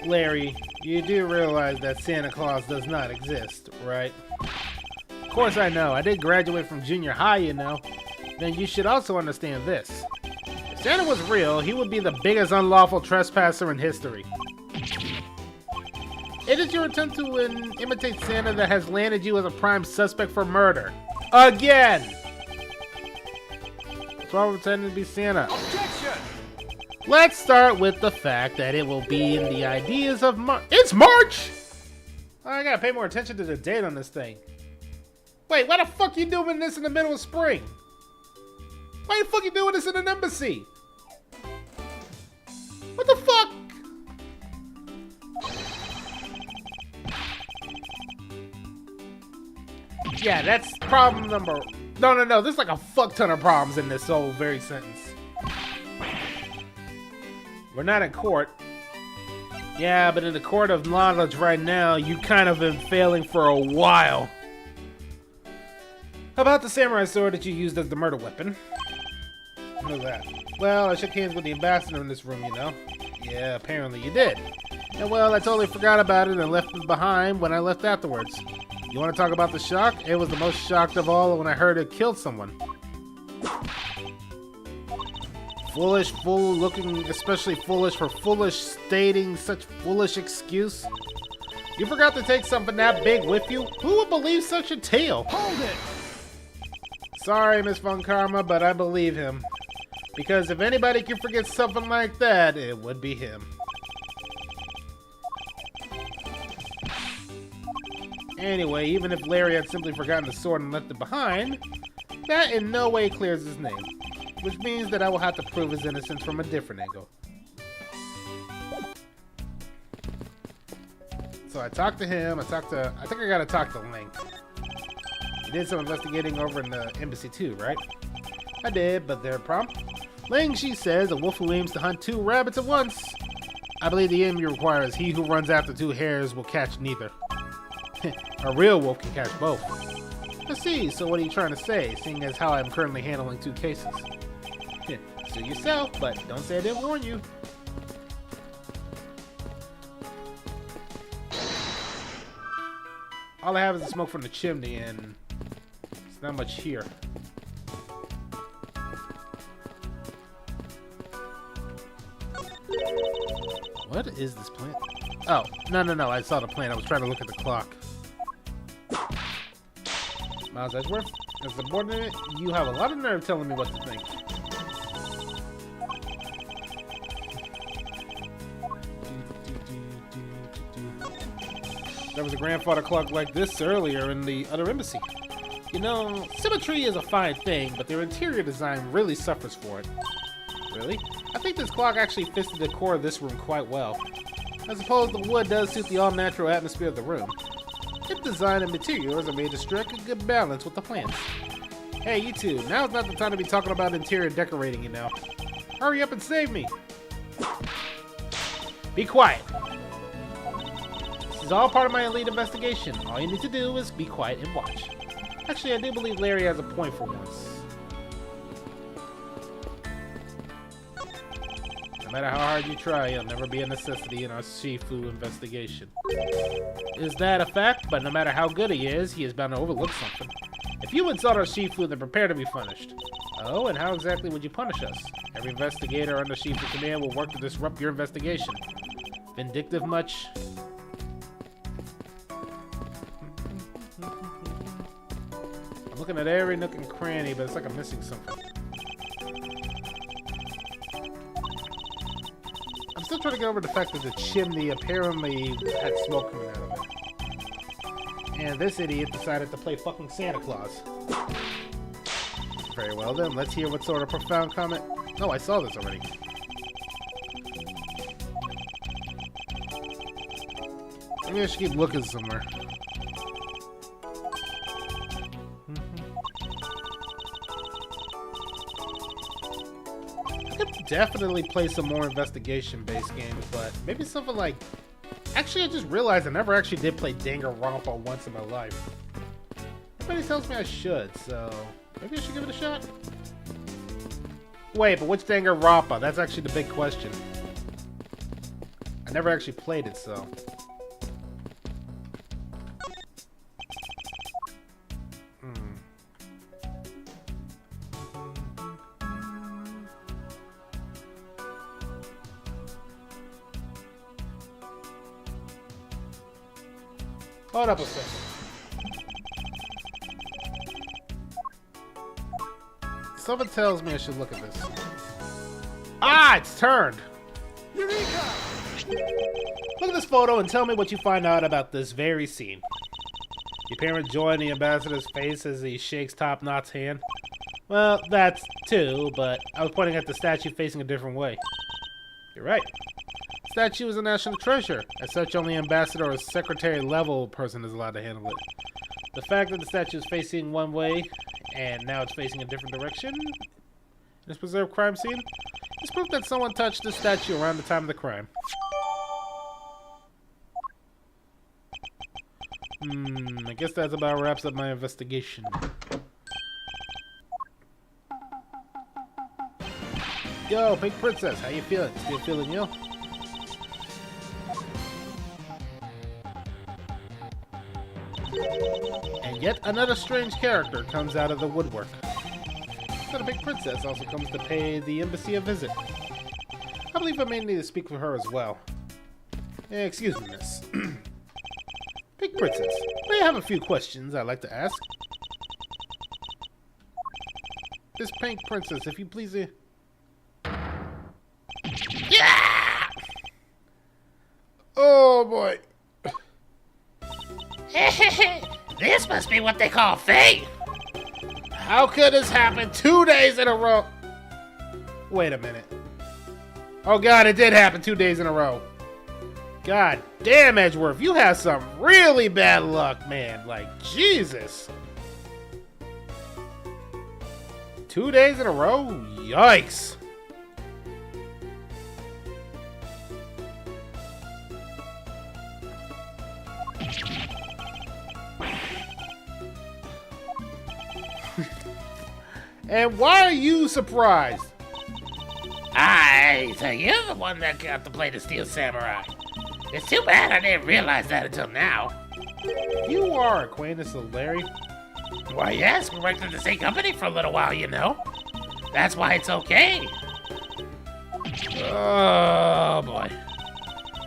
Larry, you do realize that Santa Claus does not exist, right? Of course I know. I did graduate from junior high, you know. Then you should also understand this. If Santa was real, he would be the biggest unlawful trespasser in history. It is your attempt to imitate Santa that has landed you as a prime suspect for murder. Again! What's wrong with pretending to be Santa? Objection! Let's start with the fact that it will be in the ideas of March. It's March! I gotta pay more attention to the date on this thing. Wait, why the fuck you doing this in the middle of spring? Why the fuck you doing this in an embassy? What the fuck? Yeah, that's problem number... No. There's like a fuck ton of problems in this whole very sentence. We're not in court. Yeah, but in the court of knowledge right now, you kind of been failing for a while. How about the samurai sword that you used as the murder weapon? What was that? Well, I shook hands with the ambassador in this room, you know. Yeah, apparently you did. And well, I totally forgot about it and left it behind when I left afterwards. You want to talk about the shock? It was the most shocked of all when I heard it killed someone. Foolish fool looking especially foolish for foolish stating such foolish excuse. You forgot to take something that big with you? Who would believe such a tale? Hold it! Sorry, Miss Von Karma, but I believe him. Because if anybody can forget something like that, it would be him. Anyway, even if Larry had simply forgotten the sword and left it behind, that in no way clears his name. Which means that I will have to prove his innocence from a different angle. So I talked to him, I think I gotta talk to Link. You did some investigating over in the embassy too, right? I did, but their problem? Ling, she says, a wolf who aims to hunt 2 rabbits at once. I believe the aim you require is he who runs after 2 hares will catch neither. A real wolf can catch both. I see, so what are you trying to say, seeing as how I'm currently handling 2 cases? Sue yourself, but don't say I didn't warn you. All I have is the smoke from the chimney, and there's not much here. What is this plant? Oh, no, I saw the plant. I was trying to look at the clock. Miles Edgeworth, as subordinate, you have a lot of nerve telling me what to think. There was a grandfather clock like this earlier in the other embassy. You know, symmetry is a fine thing, but their interior design really suffers for it. Really? I think this clock actually fits the decor of this room quite well. I suppose the wood does suit the all-natural atmosphere of the room. Its design and materials are made to strike a good balance with the plants. Hey, you two, now's not the time to be talking about interior decorating, you know. Hurry up and save me! Be quiet! This is all part of my elite investigation. All you need to do is be quiet and watch. Actually, I do believe Larry has a point for once. No matter how hard you try, he'll never be a necessity in our Shifu investigation. Is that a fact? But no matter how good he is bound to overlook something. If you insult our Shifu, then prepare to be punished. Oh, and how exactly would you punish us? Every investigator under Shifu command will work to disrupt your investigation. Vindictive much? I'm looking at every nook and cranny, but it's like I'm missing something. I'm still trying to get over the fact that the chimney apparently had smoke coming out of it. And this idiot decided to play fucking Santa Claus. Very well then, let's hear what sort of profound comment... No, I saw this already. Maybe I should keep looking somewhere. could definitely play some more investigation-based games, but maybe something like... Actually, I just realized I never actually did play Danganronpa once in my life. Everybody tells me I should, so maybe I should give it a shot. Wait, but which Danganronpa? That's actually the big question. I never actually played it, so... Hold up a second. Someone tells me I should look at this. Ah, it's turned! Eureka! Look at this photo and tell me what you find out about this very scene. Your parent joined the ambassador's face as he shakes Top Knot's hand. Well, that's too, but I was pointing at the statue facing a different way. You're right. The statue is a national treasure. As such, only ambassador or secretary level person is allowed to handle it. The fact that the statue is facing one way and now it's facing a different direction in this preserved crime scene is proof that someone touched the statue around the time of the crime. I guess that's about wraps up my investigation. Yo, Pink Princess, how you feeling? Still feeling ill? And yet another strange character comes out of the woodwork. So the Pink Princess also comes to pay the embassy a visit. I believe I may need to speak with her as well. Excuse me, miss. Pink Princess, I have a few questions I'd like to ask. Miss Pink Princess, if you please... Yeah! Oh boy. This must be what they call fate. How could this happen 2 days in a row? Wait a minute. Oh god, it did happen 2 days in a row. God damn, Edgeworth, you have some really bad luck, man. Like, Jesus. 2 days in a row? Yikes. And why are you surprised? So you're the one that got to play the Steel Samurai. It's too bad I didn't realize that until now. You are acquaintance of Larry? Why, yes, we worked in the same company for a little while, you know. That's why it's okay. Oh, boy.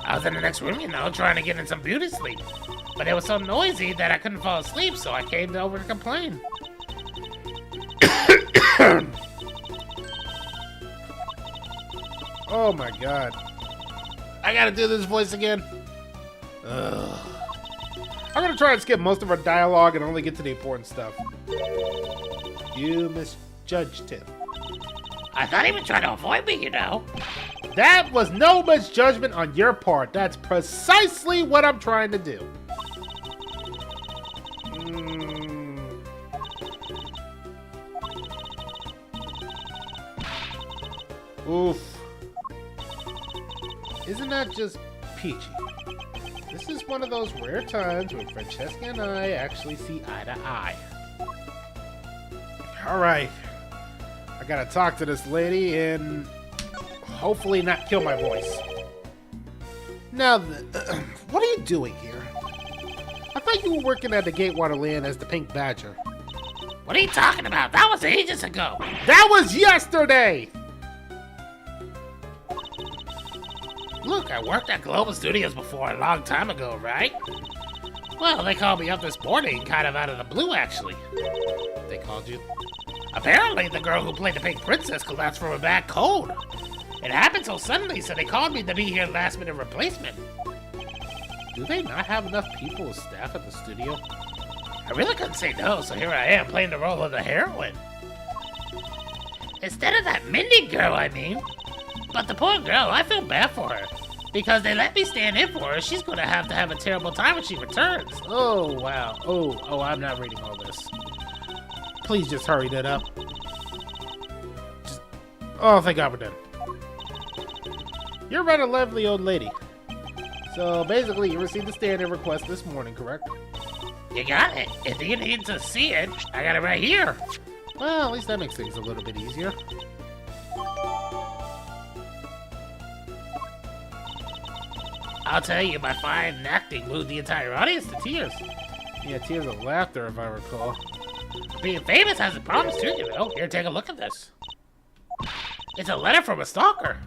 I was in the next room, you know, trying to get in some beauty sleep. But it was so noisy that I couldn't fall asleep, so I came over to complain. Oh my god. I gotta do this voice again. Ugh. I'm gonna try and skip most of our dialogue and only get to the important stuff. You misjudged him. I thought he was trying to avoid me, you know. That was no misjudgment on your part. That's precisely what I'm trying to do. Oof. Isn't that just peachy? This is one of those rare times when Francesca and I actually see eye to eye. Alright. I gotta talk to this lady and hopefully not kill my voice. Now, what are you doing here? I thought you were working at the Gatewater Land as the Pink Badger. What are you talking about? That was ages ago. That was yesterday! Look, I worked at Global Studios before a long time ago, right? Well, they called me up this morning, kind of out of the blue, actually. They called you? Apparently, the girl who played the Pink Princess collapsed from a bad cold. It happened so suddenly, so they called me to be here last-minute replacement. Do they not have enough people as staff at the studio? I really couldn't say no, so here I am playing the role of the heroine. Instead of that Mindy girl, I mean. But the poor girl, I feel bad for her. Because they let me stand in for her, she's gonna have to have a terrible time when she returns. Oh, wow. Oh, I'm not reading all this. Please just hurry that up. Oh, thank God we're done. You're a rather lovely old lady. So basically, you received the standard request this morning, correct? You got it. If you need to see it, I got it right here. Well, at least that makes things a little bit easier. I'll tell you, my fine acting moved the entire audience to tears. Yeah, tears of laughter, if I recall. Being famous has its problems too, you know. Here, take a look at this. It's a letter from a stalker.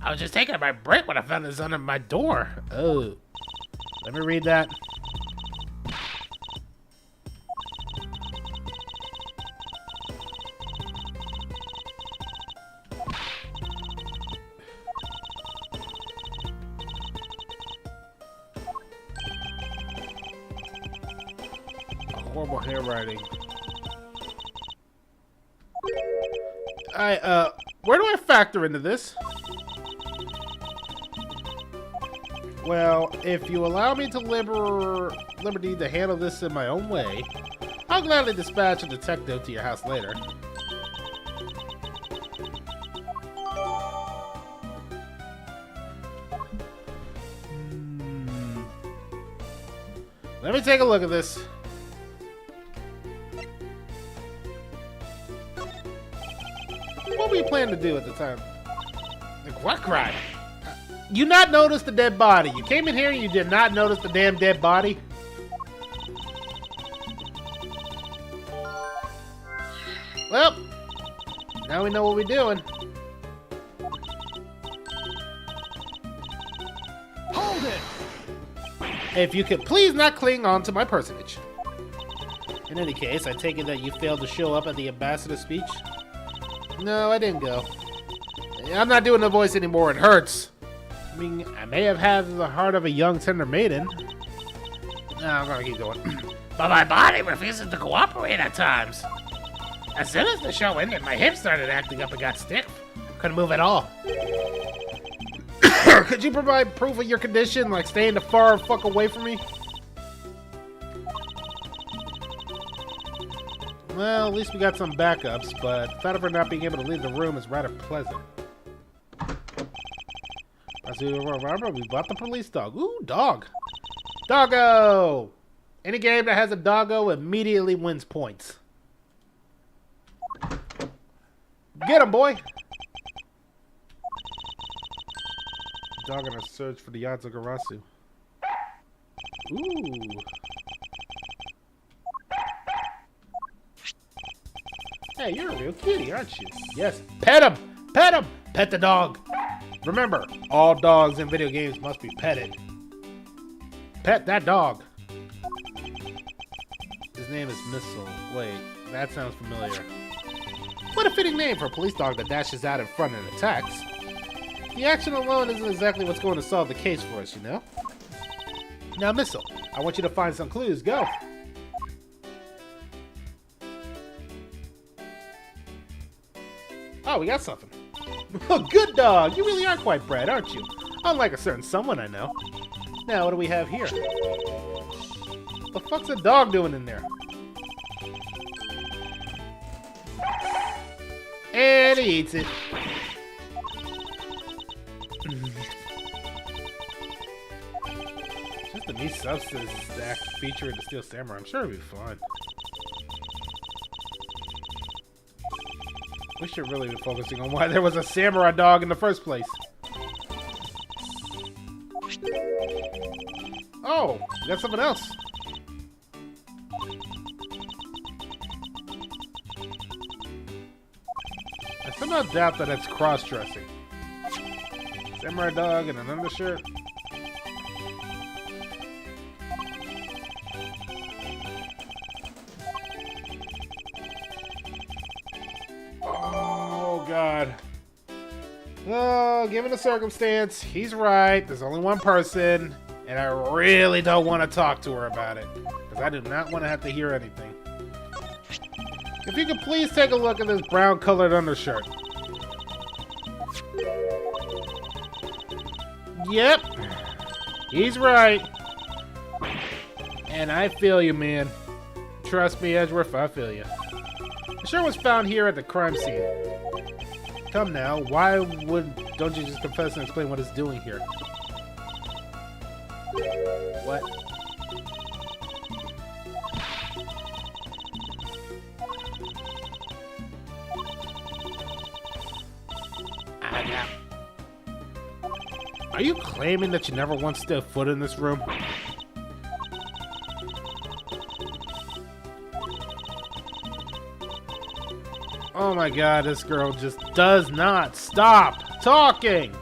I was just taking my break when I found this under my door. Oh. Let me read that. Horrible handwriting. Where do I factor into this? Well, if you allow me to liberty to handle this in my own way, I'll gladly dispatch a detective to your house later. Let me take a look at this. What were you planning to do at the time? Like, what crime? You not notice the dead body. You came in here and you did not notice the damn dead body. Well, now we know what we're doing. Hold it! If you could please not cling on to my personage. In any case, I take it that you failed to show up at the ambassador's speech? No, I didn't go. I'm not doing the voice anymore. It hurts. I mean, I may have had the heart of a young tender maiden. No, I'm gonna keep going. But my body refuses to cooperate at times. As soon as the show ended, my hips started acting up and got stiff. Couldn't move at all. Could you provide proof of your condition, like staying the far fuck away from me? Well, at least we got some backups, but the thought of her not being able to leave the room is rather pleasant. Remember, we bought the police dog. Ooh, dog. Doggo! Any game that has a doggo immediately wins points. Get him, boy! Dog on a search for the Yazura. Ooh. Hey, you're a real cutie, aren't you? Yes. Pet him! Pet him! Pet the dog! Remember, all dogs in video games must be petted. Pet that dog. His name is Missile. Wait, that sounds familiar. What a fitting name for a police dog that dashes out in front and attacks. The action alone isn't exactly what's going to solve the case for us, you know? Now, Missile, I want you to find some clues. Go! Oh, we got something. Oh, good dog! You really are quite bright, aren't you? Unlike a certain someone I know. Now, what do we have here? What the fuck's a dog doing in there? And he eats it. Just a neat substance stack featuring the Steel Samurai. I'm sure it'll be fun. We should really be focusing on why there was a samurai dog in the first place. Oh, we got something else. I somehow doubt that it's cross-dressing. Samurai dog and an undershirt. Oh, God. Oh, given the circumstance, he's right. There's only one person, and I really don't want to talk to her about it, because I do not want to have to hear anything. If you could please take a look at this brown-colored undershirt. Yep, he's right. And I feel you, man. Trust me, Edgeworth, I feel you. The shirt was found here at the crime scene. Come now, don't you just confess and explain what it's doing here? What? Are you claiming that you never once stepped foot in this room? Oh my god, this girl just does not stop talking!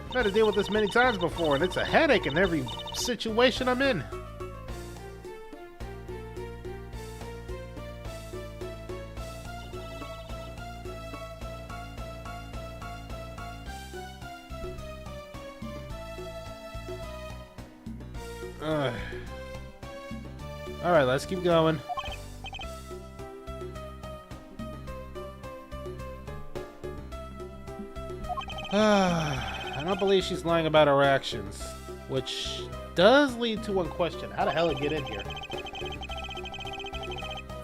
I've had to deal with this many times before, and it's a headache in every situation I'm in. Alright, let's keep going. I don't believe she's lying about her actions, which does lead to one question. How the hell did it get in here?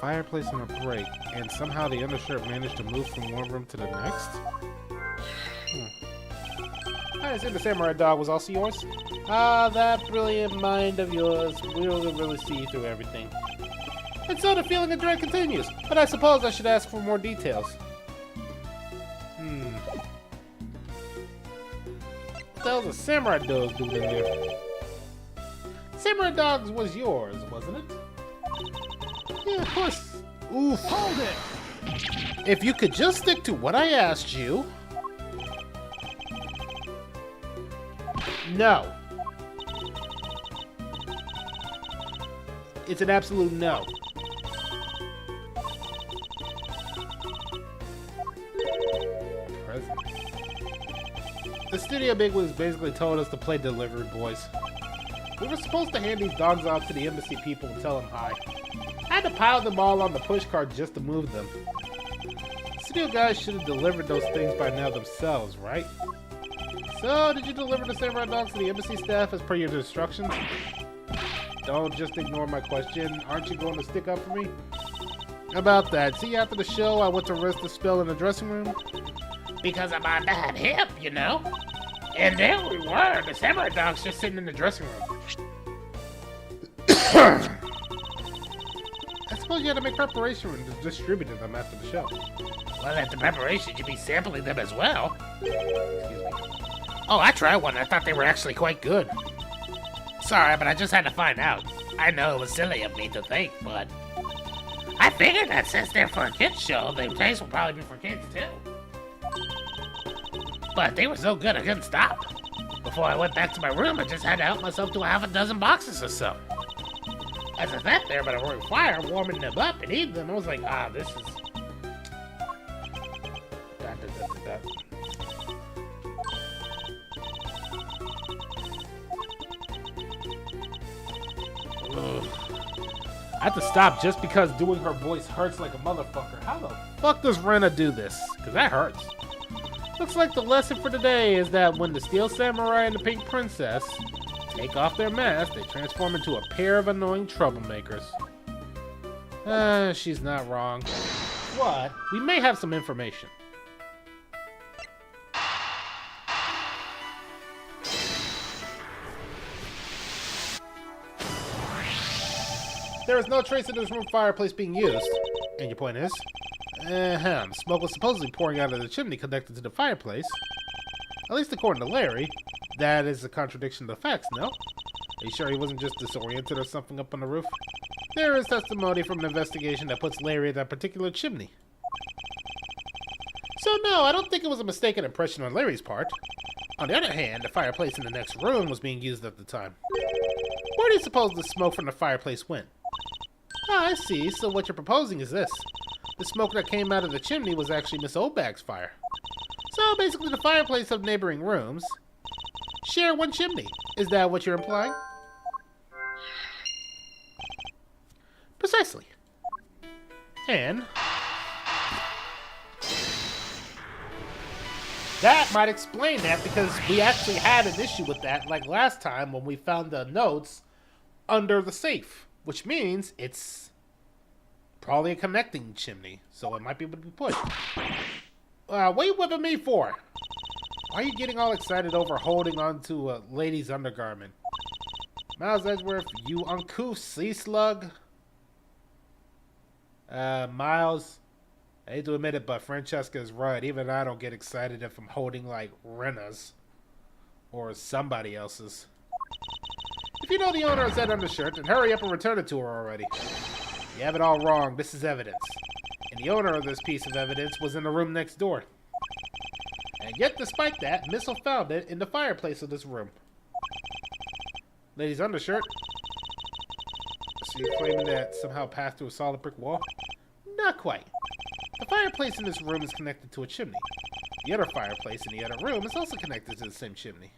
Fireplace on a break, and somehow the undershirt managed to move from one room to the next? I assume the samurai dog was also yours? Ah, that brilliant mind of yours will really see through everything. And so the feeling of dread continues, but I suppose I should ask for more details. What the hell's a samurai dog doing in there? Samurai dogs was yours, wasn't it? Yeah, of course. Oof. Hold it! If you could just stick to what I asked you... No. It's an absolute no. Present. The studio bigwigs basically told us to play delivery boys. We were supposed to hand these dogs off to the embassy people and tell them hi. I had to pile them all on the push cart just to move them. Studio guys should have delivered those things by now themselves, right? So, did you deliver the samurai dogs to the embassy staff as per your instructions? Don't just ignore my question. Aren't you going to stick up for me? About that. See, after the show, I went to risk the spill in the dressing room. Because I'm on that hip, you know? And there we were, the samurai dogs just sitting in the dressing room. I suppose you had to make preparation and distribute them after the show. Well, at the preparation, you'd be sampling them as well. Excuse me. Oh, I tried one. I thought they were actually quite good. Sorry, but I just had to find out. I know it was silly of me to think, but... I figured that since they're for a kids show, their taste will probably be for kids too. But they were so good I couldn't stop. Before I went back to my room, I just had to help myself to half a dozen boxes or so. As I sat there by the roaring fire, warming them up and eating them, I was like, this is... I have to stop just because doing her voice hurts like a motherfucker. How the fuck does Rena do this? Because that hurts. Looks like the lesson for today is that when the Steel Samurai and the Pink Princess take off their masks, they transform into a pair of annoying troublemakers. She's not wrong. What? We may have some information. There is no trace of this room fireplace being used. And your point is? Smoke was supposedly pouring out of the chimney connected to the fireplace. At least according to Larry. That is a contradiction to the facts, no? Are you sure he wasn't just disoriented or something up on the roof? There is testimony from an investigation that puts Larry at that particular chimney. So no, I don't think it was a mistaken impression on Larry's part. On the other hand, the fireplace in the next room was being used at the time. Where do you suppose the smoke from the fireplace went? Ah, I see. So what you're proposing is this. The smoke that came out of the chimney was actually Miss Obag's fire. So basically the fireplace of neighboring rooms share one chimney. Is that what you're implying? Precisely. And that might explain that, because we actually had an issue with that like last time when we found the notes under the safe, which means it's probably a connecting chimney, so it might be able to be pushed. What are you whipping me for? Why are you getting all excited over holding onto a lady's undergarment? Miles Edgeworth, you uncouth sea slug. Miles, I hate to admit it, but Francesca is right. Even I don't get excited if I'm holding, like, Rena's. Or somebody else's. If you know the owner of that undershirt, then hurry up and return it to her already. You have it all wrong. This is evidence. And the owner of this piece of evidence was in the room next door. And yet, despite that, Missile found it in the fireplace of this room. Lady's undershirt. So you're claiming that somehow passed through a solid brick wall? Not quite. The fireplace in this room is connected to a chimney. The other fireplace in the other room is also connected to the same chimney,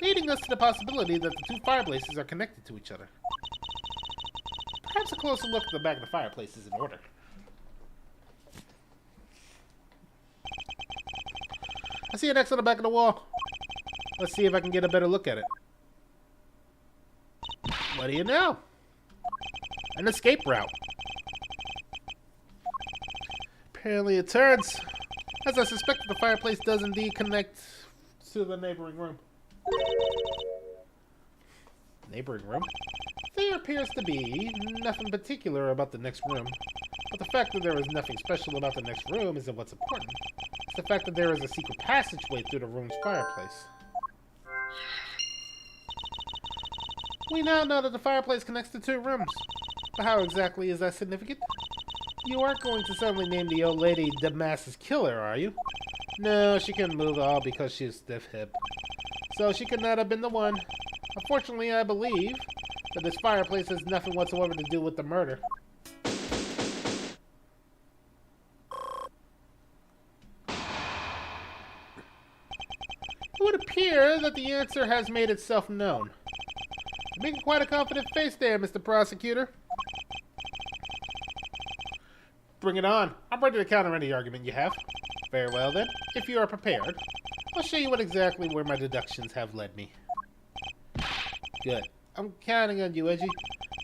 leading us to the possibility that the two fireplaces are connected to each other. Perhaps a closer look at the back of the fireplace is in order. I see an X on the back of the wall. Let's see if I can get a better look at it. What do you know? An escape route. Apparently it turns. As I suspected, the fireplace does indeed connect to the neighboring room. Neighboring room? There appears to be nothing particular about the next room. But the fact that there is nothing special about the next room isn't what's important. It's the fact that there is a secret passageway through the room's fireplace. We now know that the fireplace connects to two rooms. But how exactly is that significant? You aren't going to suddenly name the old lady Damas's killer, are you? No, she couldn't move at all because she's stiff-hipped. So she could not have been the one. Unfortunately, I believe that this fireplace has nothing whatsoever to do with the murder. It would appear that the answer has made itself known. You're making quite a confident face there, Mr. Prosecutor. Bring it on. I'm ready to counter any argument you have. Very well, then. If you are prepared, I'll show you what exactly where my deductions have led me. Good. I'm counting on you, Edgy.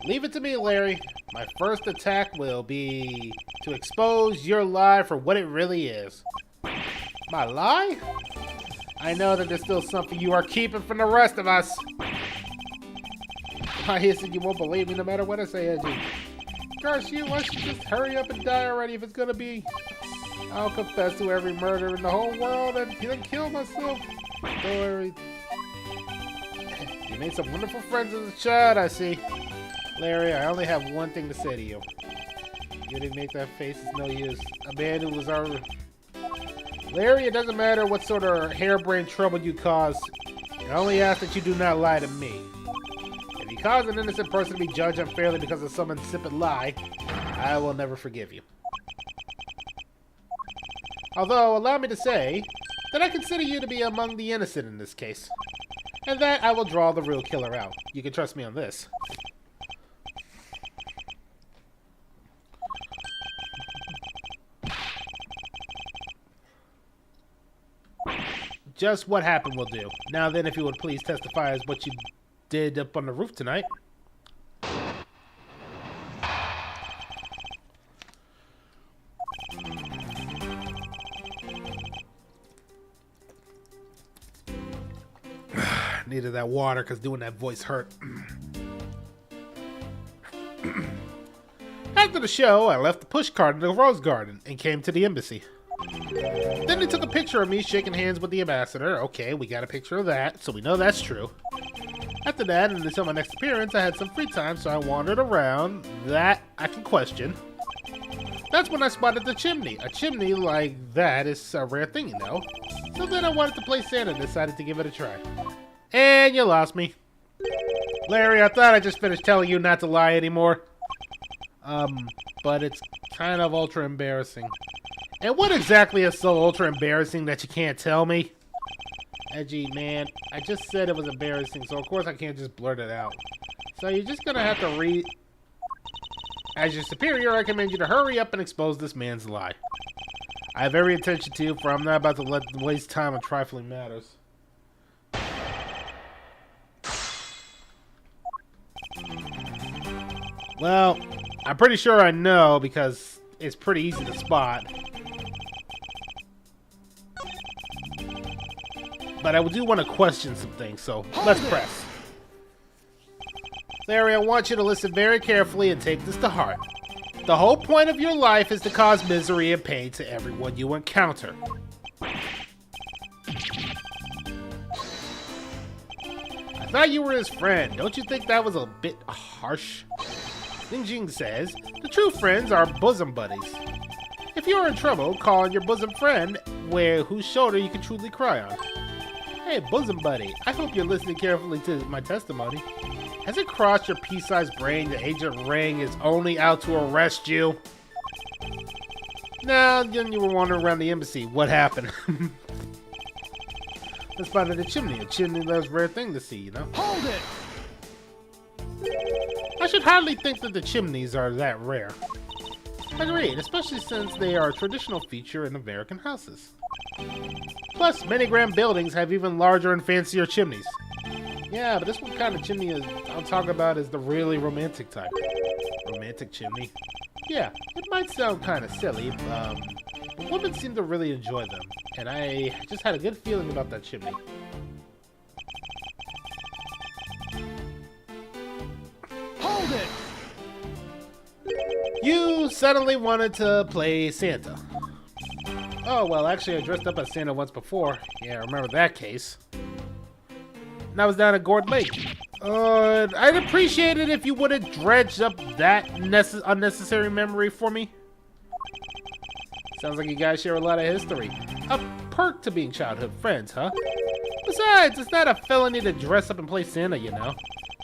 Leave it to me, Larry. My first attack will be to expose your lie for what it really is. My lie? I know that there's still something you are keeping from the rest of us. Why is it you won't believe me no matter what I say, Edgy? Gosh, you why don't you just hurry up and die already if it's gonna be. I'll confess to every murder in the whole world and then kill myself. Don't worry. You made some wonderful friends as a child, I see. Larry, I only have one thing to say to you. You didn't make that face, it's no use. A man who was our... Larry, it doesn't matter what sort of harebrained trouble you cause. I only ask that you do not lie to me. If you cause an innocent person to be judged unfairly because of some insipid lie, I will never forgive you. Although, allow me to say that I consider you to be among the innocent in this case. And that I will draw the real killer out. You can trust me on this. Just what happened will do. Now then, if you would please testify as what you did up on the roof tonight. Needed that water because doing that voice hurt. After the show, I left the pushcart in the rose garden and came to the embassy. Then they took a picture of me shaking hands with the ambassador. Okay, we got a picture of that, so we know that's true. After that, and until my next appearance, I had some free time, so I wandered around. That I can question. That's when I spotted the chimney. A chimney like that is a rare thing, you know. So then I wanted to play Santa and decided to give it a try. And you lost me. Larry, I thought I just finished telling you not to lie anymore. But it's kind of ultra embarrassing. And what exactly is so ultra embarrassing that you can't tell me? Edgy, man, I just said it was embarrassing, so of course I can't just blurt it out. So you're just gonna have to read... As your superior, I recommend you to hurry up and expose this man's lie. I have every attention to you, for I'm not about to waste time on trifling matters. Well, I'm pretty sure I know because it's pretty easy to spot. But I do want to question some things, so let's press. Larry, I want you to listen very carefully and take this to heart. The whole point of your life is to cause misery and pain to everyone you encounter. I thought you were his friend. Don't you think that was a bit harsh? Ningjing says, the true friends are bosom buddies. If you're in trouble, call on your bosom friend, whose shoulder you can truly cry on. Hey, bosom buddy, I hope you're listening carefully to my testimony. Has it crossed your pea-sized brain that Agent Ring is only out to arrest you? Now, then you were wandering around the embassy. What happened? I spotted a chimney. A chimney that's a rare thing to see, you know? Hold it! I should hardly think that the chimneys are that rare. Agreed, especially since they are a traditional feature in American houses. Plus, many grand buildings have even larger and fancier chimneys. Yeah, but this one kind of chimney I'm talking about is the really romantic type. Romantic chimney? Yeah, it might sound kind of silly, but women seem to really enjoy them. And I just had a good feeling about that chimney. Hold it! You suddenly wanted to play Santa. Oh, well, actually, I dressed up as Santa once before. Yeah, I remember that case. And I was down at Gourd Lake. I'd appreciate it if you would have dredged up that unnecessary memory for me. Sounds like you guys share a lot of history. A perk to being childhood friends, huh? Besides, it's not a felony to dress up and play Santa, you know.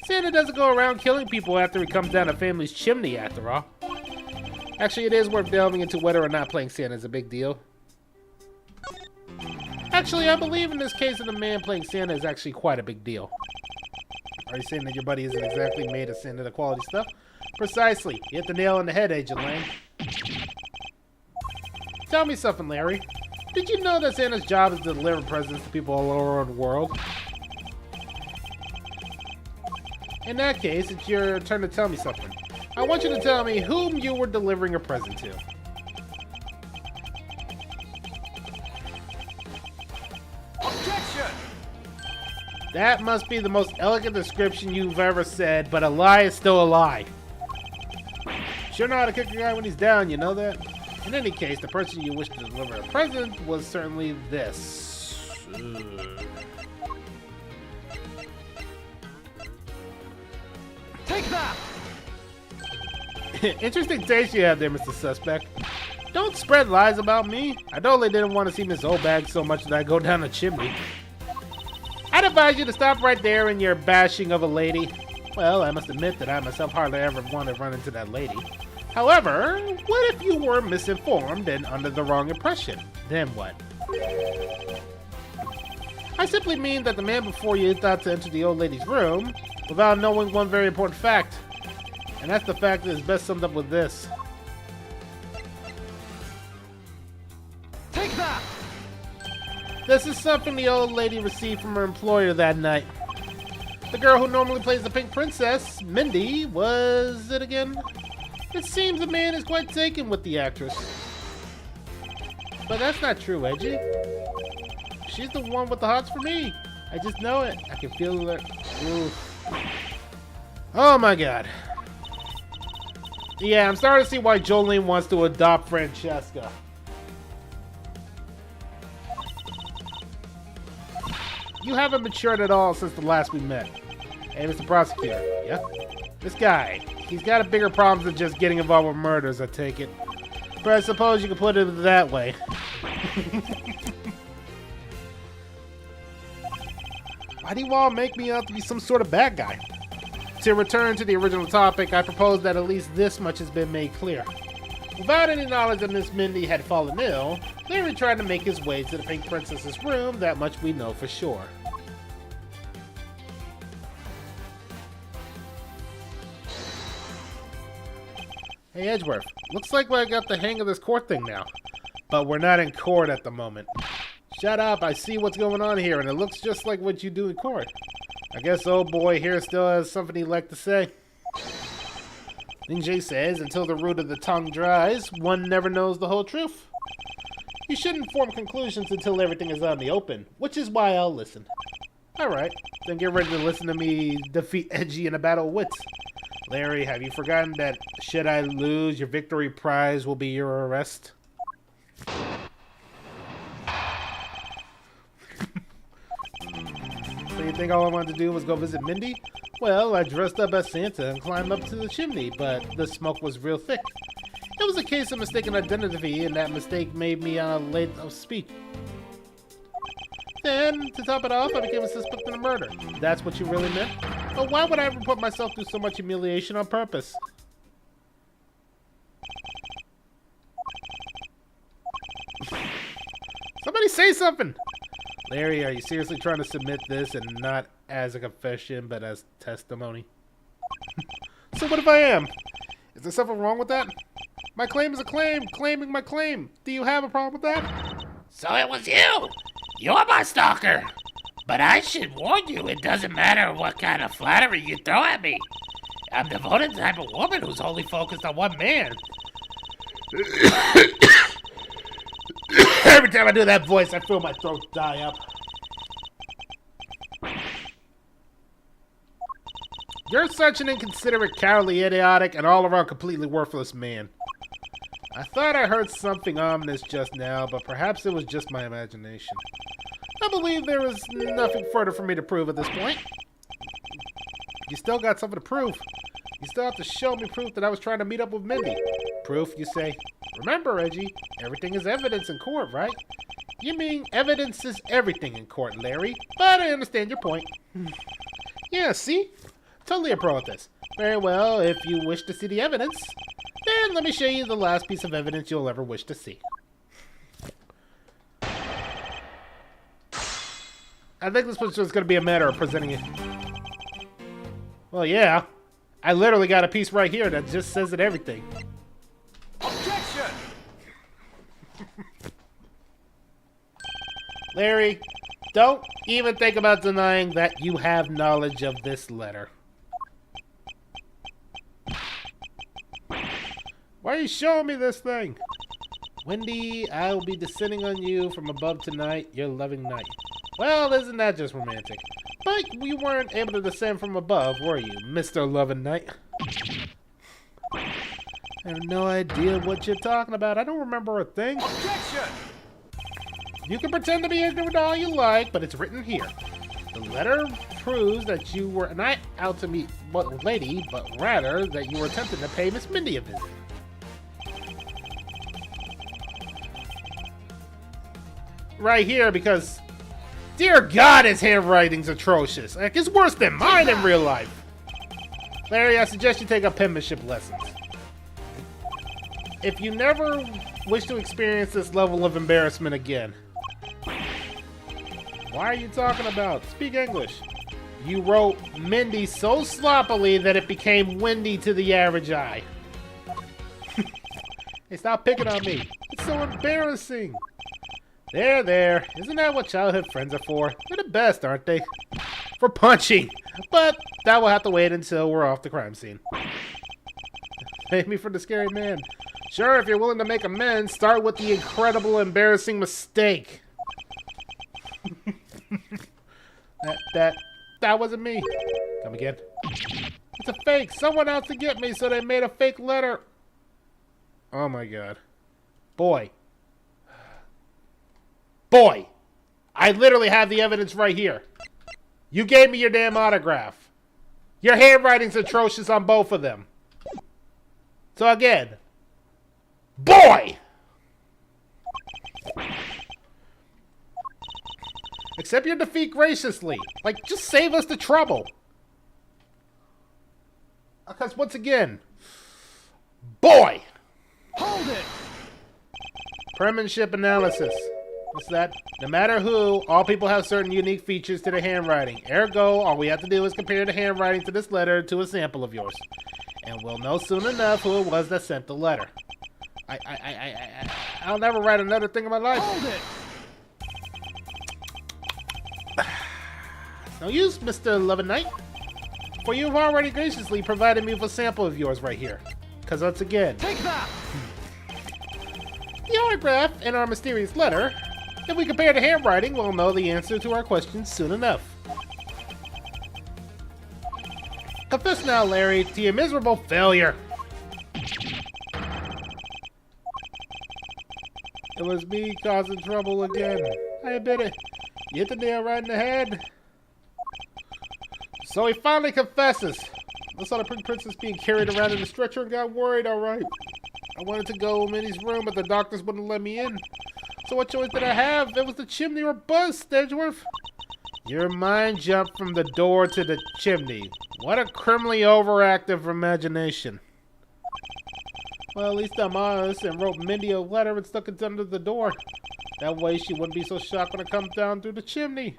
Santa doesn't go around killing people after he comes down a family's chimney, after all. Actually, it is worth delving into whether or not playing Santa is a big deal. Actually, I believe in this case of the man playing Santa is actually quite a big deal. Are you saying that your buddy isn't exactly made of Santa quality stuff? Precisely. You hit the nail on the head, Agent Lang. Tell me something, Larry. Did you know that Santa's job is to deliver presents to people all over the world? In that case, it's your turn to tell me something. I want you to tell me whom you were delivering a present to. Objection! That must be the most elegant description you've ever said, but a lie is still a lie. Sure know how to kick a guy when he's down, you know that? In any case, the person you wish to deliver a present was certainly this. Take that! Interesting taste you have there, Mr. Suspect. Don't spread lies about me. I totally didn't want to see Miss Obag so much that I go down a chimney. I'd advise you to stop right there in your bashing of a lady. Well, I must admit that I myself hardly ever want to run into that lady. However, what if you were misinformed and under the wrong impression? Then what? I simply mean that the man before you thought to enter the old lady's room without knowing one very important fact. And that's the fact that is best summed up with this. Take that! This is something the old lady received from her employer that night. The girl who normally plays the Pink Princess, Mindy, was it again? It seems the man is quite taken with the actress. But that's not true, Edgy. She's the one with the hots for me. I just know it. I can feel it. Ooh. Oh my god. Yeah, I'm starting to see why Jolene wants to adopt Francesca. You haven't matured at all since the last we met. Hey, Mr. Prosecutor. Yeah? This guy. He's got a bigger problem than just getting involved with murders, I take it. But I suppose you could put it that way. Why do you all make me out to be some sort of bad guy? To return to the original topic, I propose that at least this much has been made clear. Without any knowledge that Miss Mindy had fallen ill, Larry tried to make his way to the Pink Princess's room, that much we know for sure. Hey Edgeworth, looks like I got the hang of this court thing now. But we're not in court at the moment. Shut up, I see what's going on here, and it looks just like what you do in court. I guess old boy here still has something he'd like to say. Ling says, until the root of the tongue dries, one never knows the whole truth. You shouldn't form conclusions until everything is out in the open, which is why I'll listen. Alright, then get ready to listen to me defeat Edgy in a battle of wits. Larry, have you forgotten that should I lose, your victory prize will be your arrest? So you think all I wanted to do was go visit Mindy? Well, I dressed up as Santa and climbed up to the chimney, but the smoke was real thick. It was a case of mistaken identity, and that mistake made me late of speech. Then, to top it off, I became a suspect in a murder. That's what you really meant? But why would I ever put myself through so much humiliation on purpose? Somebody say something! Larry, are you seriously trying to submit this and not as a confession, but as testimony? So what if I am? Is there something wrong with that? My claim is a claim, claiming my claim. Do you have a problem with that? So it was you! You're my stalker! But I should warn you, it doesn't matter what kind of flattery you throw at me. I'm the devoted type of woman who's only focused on one man. Every time I do that voice, I feel my throat die up. You're such an inconsiderate, cowardly, idiotic, and all-around completely worthless man. I thought I heard something ominous just now, but perhaps it was just my imagination. I believe there is nothing further for me to prove at this point. You still got something to prove. You still have to show me proof that I was trying to meet up with Mindy. Proof, you say? Remember, Reggie, everything is evidence in court, right? You mean evidence is everything in court, Larry, but I understand your point. Yeah, see? Totally a pro at this. Very well, if you wish to see the evidence, then let me show you the last piece of evidence you'll ever wish to see. I think this was just going to be a matter of presenting it. Well, yeah. I literally got a piece right here that just says it everything. Objection! Larry, don't even think about denying that you have knowledge of this letter. Why are you showing me this thing? Wendy, I will be descending on you from above tonight, your loving night. Well, isn't that just romantic? But you weren't able to descend from above, were you, Mr. Loving Knight? I have no idea what you're talking about. I don't remember a thing. Objection! You can pretend to be ignorant all you like, but it's written here. The letter proves that you were not out to meet what lady, but rather that you were attempting to pay Miss Mindy a visit. Right here, because, dear God, his handwriting's atrocious. Like, it's worse than mine in real life. Larry, I suggest you take up penmanship lessons. If you never wish to experience this level of embarrassment again. Why are you talking about? Speak English. You wrote Mindy so sloppily that it became windy to the average eye. Hey, stop picking on me. It's so embarrassing. There. Isn't that what childhood friends are for? They're the best, aren't they? For punching. But that will have to wait until we're off the crime scene. Save me from the scary man. Sure, if you're willing to make amends, start with the incredible, embarrassing mistake. That wasn't me. Come again. It's a fake. Someone out to get me, so they made a fake letter. Oh my God. Boy, I literally have the evidence right here. You gave me your damn autograph. Your handwriting's atrocious on both of them. So again, boy! Accept your defeat graciously. Like, just save us the trouble. Because once again, boy! Hold it! Penmanship analysis. What's that? No matter who, all people have certain unique features to their handwriting. Ergo, all we have to do is compare the handwriting to this letter to a sample of yours. And we'll know soon enough who it was that sent the letter. I'll never write another thing in my life. Hold it! No use, Mr. Loving Knight. for you've already graciously provided me with a sample of yours right here. Because once again, Take that! the autograph in our mysterious letter, if we compare the handwriting, we'll know the answer to our questions soon enough. Confess now, Larry, to your miserable failure. It was me causing trouble again. I admit it. You hit the nail right in the head. So he finally confesses. I saw the Pink Princess being carried around in a stretcher and got worried, alright. I wanted to go in Minnie's room, but the doctors wouldn't let me in. So what choice did I have? It was the chimney or bust, Edgeworth. Your mind jumped from the door to the chimney. What a criminally overactive imagination. Well, at least I'm honest and wrote Mindy a letter and stuck it under the door. That way she wouldn't be so shocked when it comes down through the chimney.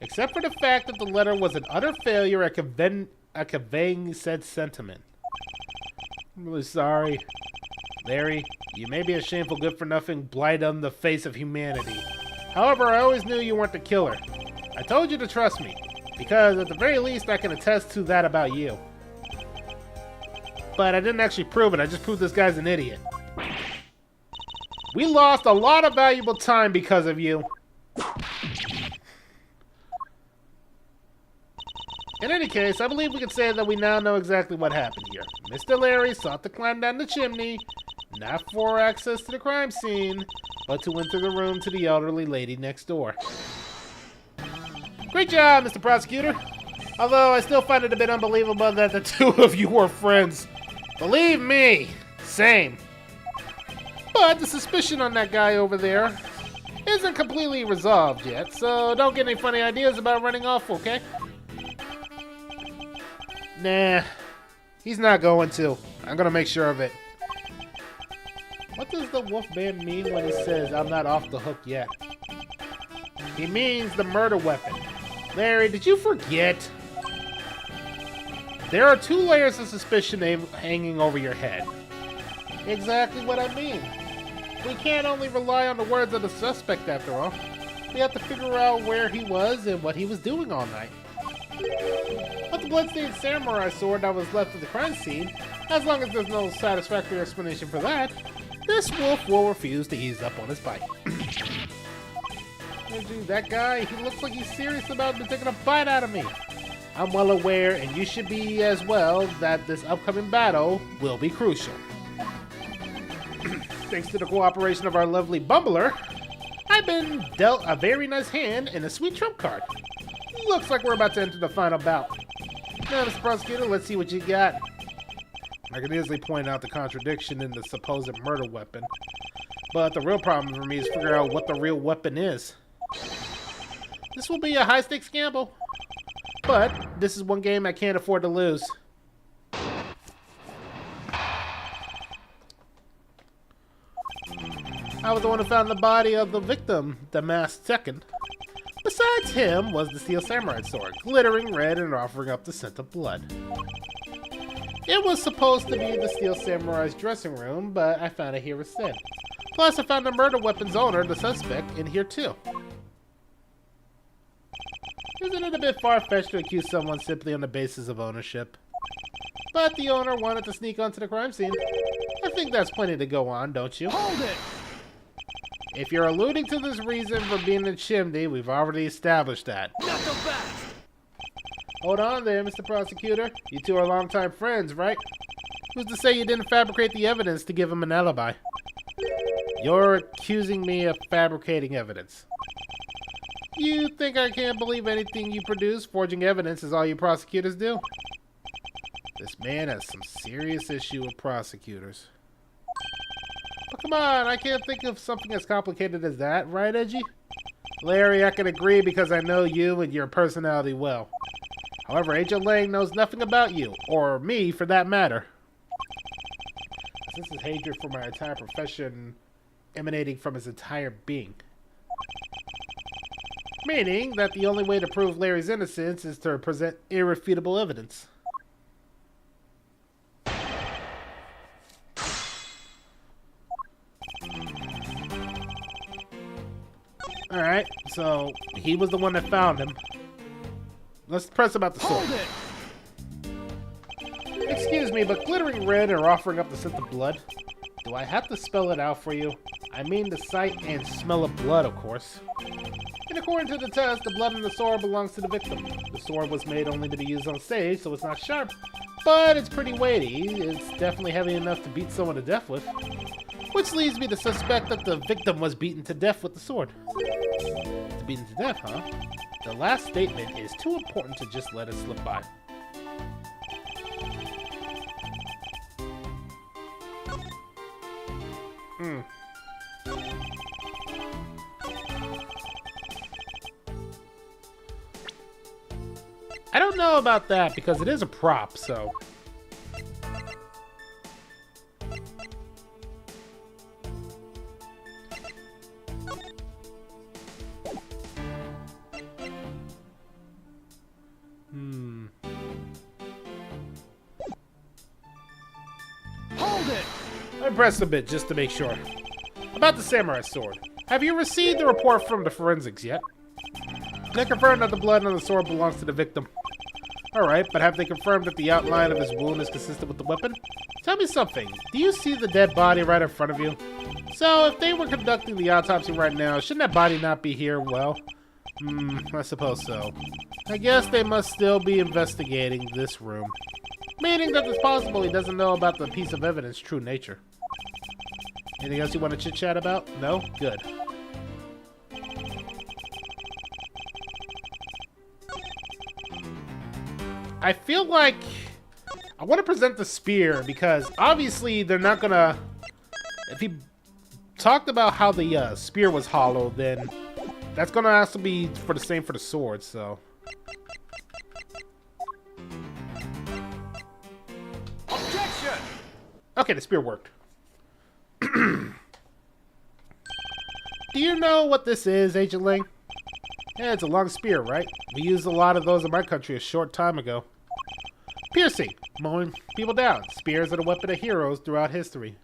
Except for the fact that the letter was an utter failure at conveying said sentiment. I'm really sorry. Larry, you may be a shameful good-for-nothing blight on the face of humanity. However, I always knew you weren't the killer. I told you to trust me, because at the very least I can attest to that about you. But I didn't actually prove it, I just proved this guy's an idiot. We lost a lot of valuable time because of you. In any case, I believe we can say that we now know exactly what happened here. Mr. Larry sought to climb down the chimney, not for access to the crime scene, but to enter the room to the elderly lady next door. Great job, Mr. Prosecutor. Although I still find it a bit unbelievable that the two of you were friends. Believe me, same. But the suspicion on that guy over there isn't completely resolved yet, so don't get any funny ideas about running off, okay? Nah, he's not going to. I'm gonna make sure of it. What does the Wolfman mean when he says, I'm not off the hook yet? He means the murder weapon. Larry, did you forget? There are 2 layers of suspicion hanging over your head. Exactly what I mean. We can't only rely on the words of the suspect after all. We have to figure out where he was and what he was doing all night. But the bloodstained samurai sword that was left at the crime scene, as long as there's no satisfactory explanation for that, this wolf will refuse to ease up on his bite. Dude, that guy, he looks like he's serious about taking a bite out of me. I'm well aware, and you should be as well, that this upcoming battle will be crucial. Thanks to the cooperation of our lovely bumbler, I've been dealt a very nice hand and a sweet trump card. Looks like we're about to enter the final bout. Now, Mr. Prosecutor, let's see what you got. I can easily point out the contradiction in the supposed murder weapon, but the real problem for me is figure out what the real weapon is. This will be a high-stakes gamble, but this is one game I can't afford to lose. I was the one who found the body of the victim, the masked second. Besides him was the steel samurai sword, glittering red and offering up the scent of blood. It was supposed to be the steel samurai's dressing room, but I found it here instead. Plus, I found the murder weapon's owner, the suspect, in here too. Isn't it a bit far-fetched to accuse someone simply on the basis of ownership? But the owner wanted to sneak onto the crime scene. I think that's plenty to go on, don't you? Hold it! If you're alluding to this reason for being in the chimney, we've already established that. Not so fast! Hold on there, Mr. Prosecutor. You two are longtime friends, right? Who's to say you didn't fabricate the evidence to give him an alibi? You're accusing me of fabricating evidence. You think I can't believe anything you produce? Forging evidence is all you prosecutors do. This man has some serious issue with prosecutors. But come on, I can't think of something as complicated as that, right, Edgy? Larry, I can agree because I know you and your personality well. However, Agent Lang knows nothing about you, or me for that matter. This is hatred for my entire profession emanating from his entire being. Meaning that the only way to prove Larry's innocence is to present irrefutable evidence. Alright, so he was the one that found him. Let's press about the sword. Hold it! me, but glittering red and offering up the scent of blood? Do I have to spell it out for you? I mean the sight and smell of blood, of course. And according to the test, the blood in the sword belongs to the victim. The sword was made only to be used on stage, so it's not sharp, but it's pretty weighty. It's definitely heavy enough to beat someone to death with. Which leads me to suspect that the victim was beaten to death with the sword. Beaten to death, huh? The last statement is too important to just let it slip by. I don't know about that because it is a prop, so... Hold it! I pressed a bit just to make sure. About the samurai sword. Have you received the report from the forensics yet? They confirmed that the blood on the sword belongs to the victim. Alright, but have they confirmed that the outline of his wound is consistent with the weapon? Tell me something. Do you see the dead body right in front of you? So, if they were conducting the autopsy right now, shouldn't that body not be here? Well, I suppose so. I guess they must still be investigating this room. Meaning that it's possible he doesn't know about the piece of evidence true nature. Anything else you want to chit-chat about? No? Good. I feel like I want to present the spear because obviously they're not gonna... If he talked about how the spear was hollow, then that's gonna also be for the same for the sword, so... Objection! Okay, the spear worked. Do you know what this is, Agent Ling? Yeah, it's a long spear, right? We used a lot of those in my country a short time ago. Piercing, mowing people down. Spears are the weapon of heroes throughout history.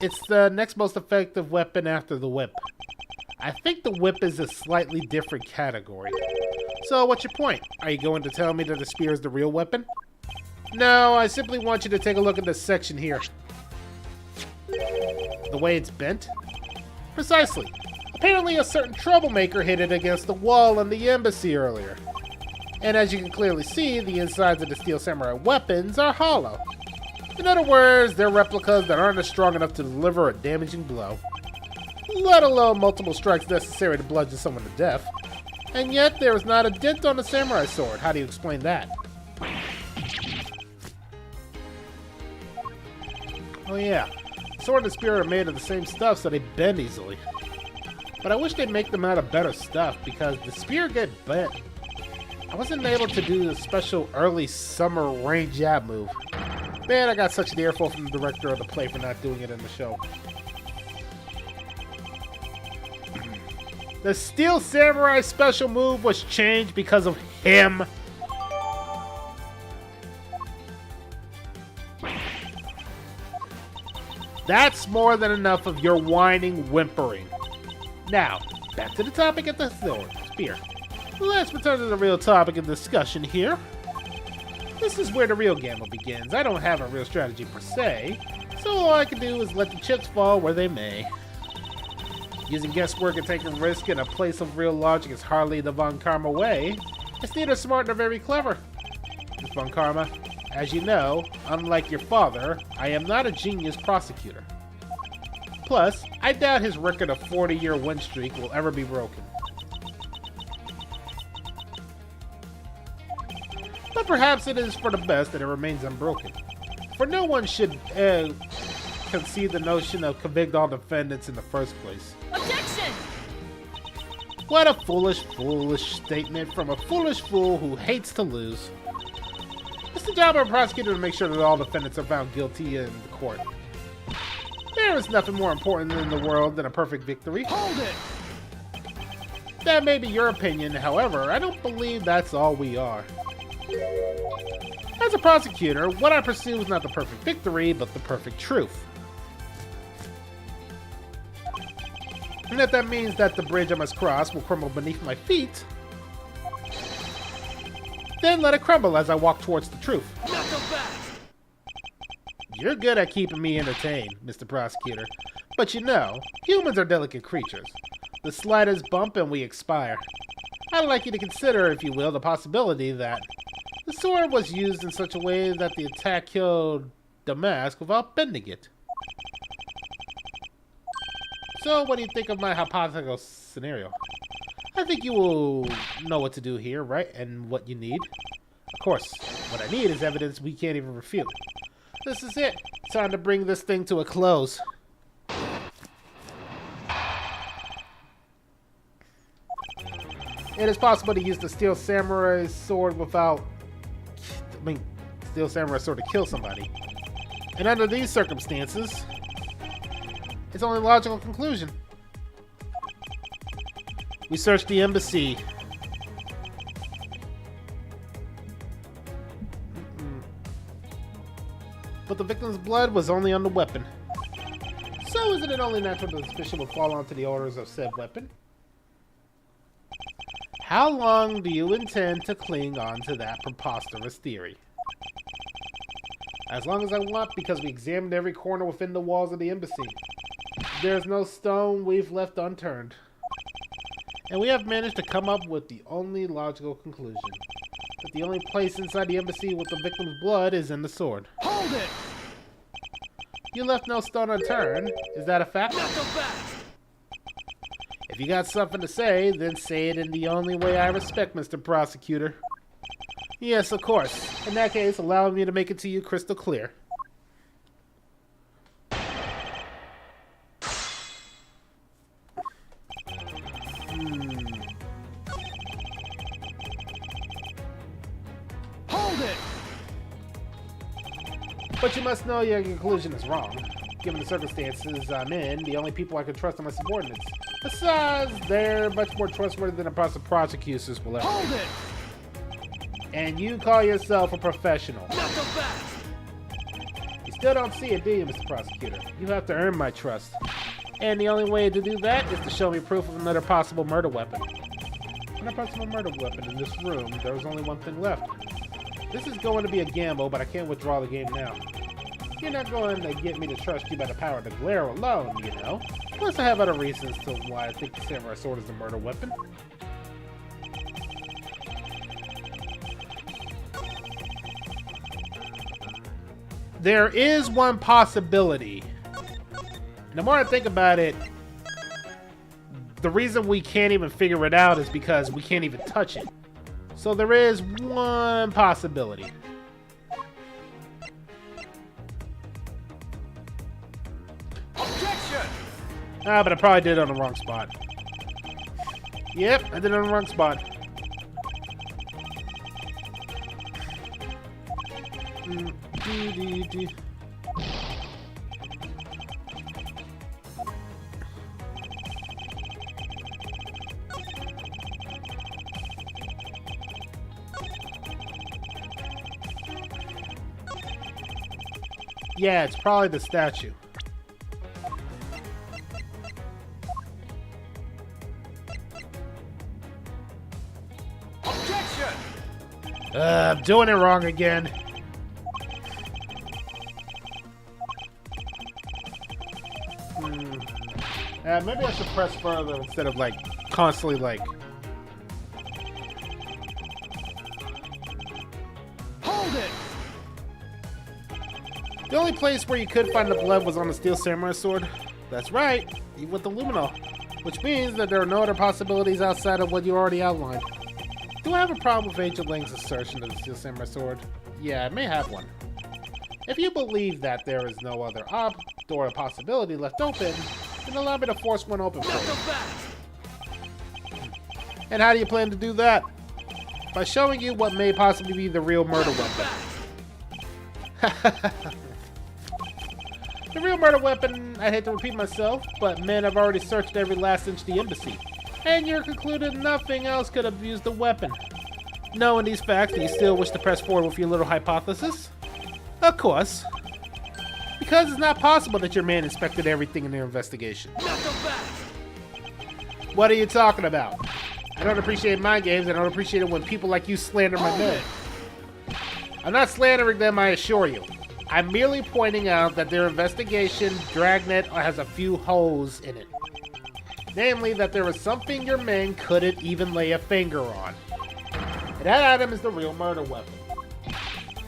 It's the next most effective weapon after the whip. I think the whip is a slightly different category. So, what's your point? Are you going to tell me that the spear is the real weapon? No, I simply want you to take a look at this section here. The way it's bent? Precisely. Apparently a certain troublemaker hit it against the wall in the embassy earlier. And as you can clearly see, the insides of the steel samurai weapons are hollow. In other words, they're replicas that aren't as strong enough to deliver a damaging blow. Let alone multiple strikes necessary to bludgeon someone to death. And yet, there is not a dent on the samurai sword. How do you explain that? Oh yeah, the sword and the spear are made of the same stuff, so they bend easily. But I wish they'd make them out of better stuff, because the spear get bent. I wasn't able to do the special early summer rain jab move. Man, I got such an earful from the director of the play for not doing it in the show. The Steel Samurai special move was changed because of him. That's more than enough of your whining whimpering. Now, back to the topic at the sword, spear. Let's return to the real topic of discussion here. This is where the real gamble begins. I don't have a real strategy per se, so all I can do is let the chips fall where they may. Using guesswork and taking risk in a place of real logic is hardly the Von Karma way. It's neither smart nor very clever. Miss Von Karma, as you know, unlike your father, I am not a genius prosecutor. Plus, I doubt his record of 40-year win streak will ever be broken. But perhaps it is for the best that it remains unbroken. For no one should concede the notion of convict all defendants in the first place. Objection! What a foolish, foolish statement from a foolish fool who hates to lose. It's the job of a prosecutor to make sure that all defendants are found guilty in the court. There is nothing more important in the world than a perfect victory. Hold it! That may be your opinion, however, I don't believe that's all we are. As a prosecutor, what I pursue is not the perfect victory, but the perfect truth. And if that means that the bridge I must cross will crumble beneath my feet, then let it crumble as I walk towards the truth. Knuckle back! You're good at keeping me entertained, Mr. Prosecutor. But you know, humans are delicate creatures. The slightest bump and we expire. I'd like you to consider, if you will, the possibility that the sword was used in such a way that the attack killed the mask without bending it. So, what do you think of my hypothetical scenario? I think you will know what to do here, right? And what you need. Of course, what I need is evidence we can't even refute. This is it. Time to bring this thing to a close. It is possible to use the Steel Samurai sword Steel Samurai sword to kill somebody. And under these circumstances, it's only a logical conclusion. We searched the embassy. But the victim's blood was only on the weapon. So isn't it only natural that suspicion would fall onto the owners of said weapon? How long do you intend to cling on to that preposterous theory? As long as I want, because we examined every corner within the walls of the embassy. There's no stone we've left unturned. And we have managed to come up with the only logical conclusion. That the only place inside the embassy with the victim's blood is in the sword. Hold it! You left no stone unturned. Is that a fact? Not so fast! If you got something to say, then say it in the only way I respect, Mr. Prosecutor. Yes, of course. In that case, allow me to make it to you crystal clear. Hold it! But you must know your conclusion is wrong. Given the circumstances I'm in, the only people I can trust are my subordinates. Besides, they're much more trustworthy than a bunch of prosecutors will ever. Hold it! And you call yourself a professional. Not so fast! You still don't see it, do you, Mr. Prosecutor? You have to earn my trust. And the only way to do that is to show me proof of another possible murder weapon. Another possible murder weapon in this room, there was only one thing left. This is going to be a gamble, but I can't withdraw the game now. You're not going to get me to trust you by the power of the glare alone, you know. Plus, I have other reasons to why I think the samurai sword is a murder weapon. There is one possibility. The more I think about it, the reason we can't even figure it out is because we can't even touch it. So there is one possibility. Objection! Ah, but I probably did it on the wrong spot. Yep, I did it on the wrong spot. Yeah, it's probably the statue. Objection! I'm doing it wrong again. Maybe I should press further instead of like constantly like. Hold it! The only place where you could find the blood was on the Steel Samurai sword. That's right, even with the luminol. Which means that there are no other possibilities outside of what you already outlined. Do I have a problem with Agent Lang's assertion of the Steel Samurai sword? Yeah, I may have one. If you believe that there is no other door or possibility left open, then allow me to force one open for Not so you. fast! And how do you plan to do that? By showing you what may possibly be the real murder weapon. The real murder weapon, I hate to repeat myself, but men have already searched every last inch of the embassy. And you're concluded nothing else could have used the weapon. Knowing these facts, do you still wish to press forward with your little hypothesis? Of course. Because it's not possible that your man inspected everything in their investigation. Not so fast! What are you talking about? I don't appreciate my games. I don't appreciate it when people like you slander my men. I'm not slandering them, I assure you. I'm merely pointing out that their investigation, Dragnet, has a few holes in it. Namely, that there was something your men couldn't even lay a finger on. And that item is the real murder weapon.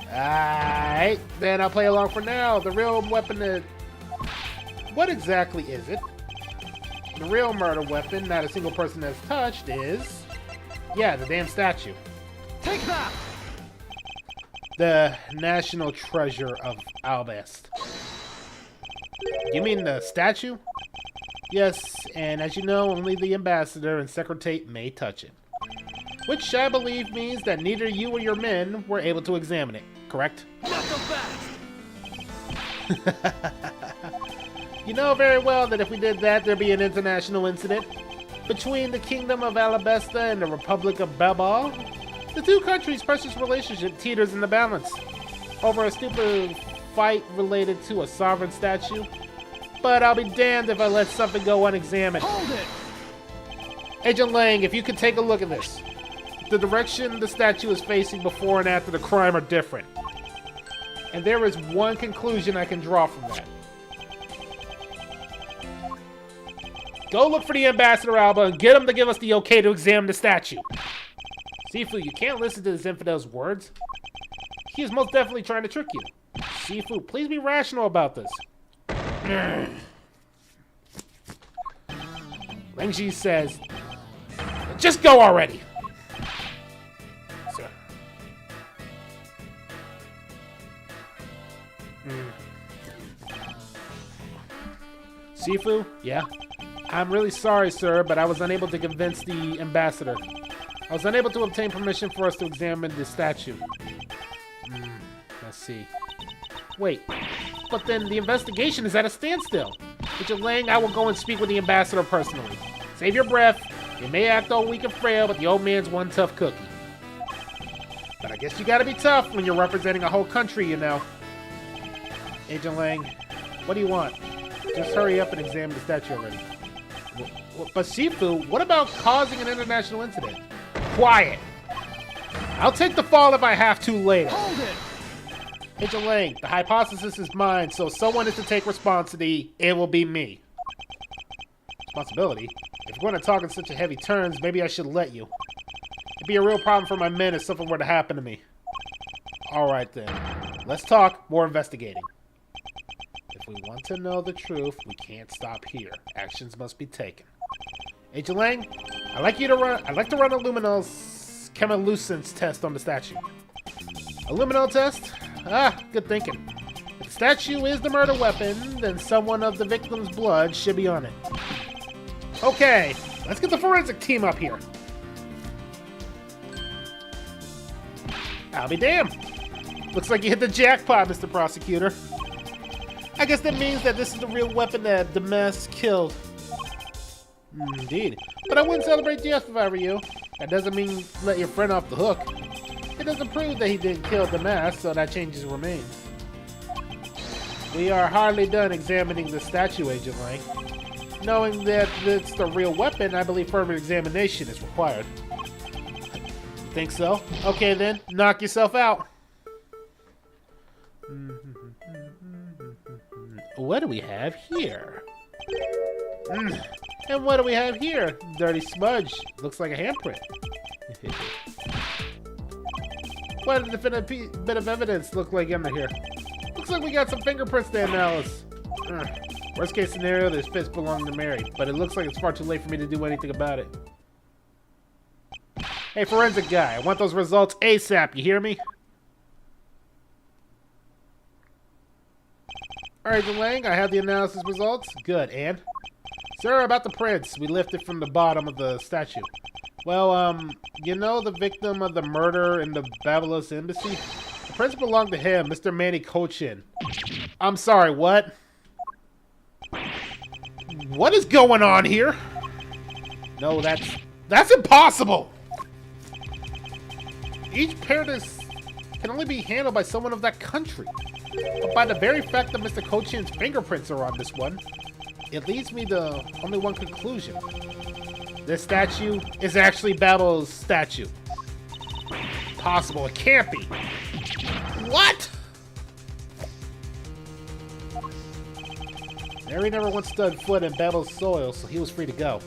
Alright, then I'll play along for now. The real weapon is... What exactly is it? The real murder weapon, not a single person has touched, is... Yeah, the damn statue. Take that! The national treasure of Albest. You mean the statue? Yes, and as you know, only the ambassador and secretary may touch it. Which I believe means that neither you or your men were able to examine it, correct? Not so fast! You know very well that if we did that, there'd be an international incident between the Kingdom of Alabesta and the Republic of Babal. The two countries' precious relationship teeters in the balance over a stupid fight related to a sovereign statue. But I'll be damned if I let something go unexamined. Hold it! Agent Lang, if you could take a look at this. The direction the statue is facing before and after the crime are different. And there is one conclusion I can draw from that. Go look for the Ambassador Alba and get him to give us the okay to examine the statue. Sifu, you can't listen to this infidel's words. He is most definitely trying to trick you. Sifu, please be rational about this. Lingji says, just go already. Sir. Sifu, yeah? I'm really sorry, sir, but I was unable to convince the ambassador. I was unable to obtain permission for us to examine the statue. Let's see. Wait, but then the investigation is at a standstill. Agent Lang, I will go and speak with the ambassador personally. Save your breath. You may act all weak and frail, but the old man's one tough cookie. But I guess you gotta be tough when you're representing a whole country, you know. Agent Lang, what do you want? Just hurry up and examine the statue already. But Sifu, what about causing an international incident? Quiet! I'll take the fall if I have to later. Hold it! Agent Lang, the hypothesis is mine, so someone is to take responsibility. It will be me. Responsibility? If you're going to talk in such a heavy terms, maybe I should let you. It'd be a real problem for my men if something were to happen to me. Alright then. Let's talk more investigating. If we want to know the truth, we can't stop here. Actions must be taken. Agent Lang, I'd like to run a luminal chemilucence test on the statue. A luminal test? Ah, good thinking. If the statue is the murder weapon, then someone of the victim's blood should be on it. Okay, let's get the forensic team up here. I'll be damned. Looks like you hit the jackpot, Mr. Prosecutor. I guess that means that this is the real weapon that Damas killed. Indeed. But I wouldn't celebrate death if I were you. That doesn't mean let your friend off the hook. It doesn't prove that he didn't kill Damas, so that changes remains. We are hardly done examining the statue, Agent Lang. Knowing that it's the real weapon, I believe further examination is required. You think so? Okay then, knock yourself out. What do we have here? And what do we have here? Dirty smudge. Looks like a handprint. What a definite bit of evidence look like under here? Looks like we got some fingerprints there, Alice. Worst case scenario, this fist belonged to Mary, but it looks like it's far too late for me to do anything about it. Hey, forensic guy, I want those results ASAP, you hear me? Alright, Lang, I have the analysis results. Good, and? Sir, about the prints we lifted from the bottom of the statue. Well, you know the victim of the murder in the Babalos embassy? The prints belong to him, Mr. Manny Cochin. I'm sorry, what? What is going on here? No, that's impossible! Each pair can only be handled by someone of that country. But by the very fact that Mr. Cochin's fingerprints are on this one, it leads me to only one conclusion. This statue is actually Babel's statue. Possible, it can't be. What? Harry never once stood foot in Babel's soil, so he was free to go.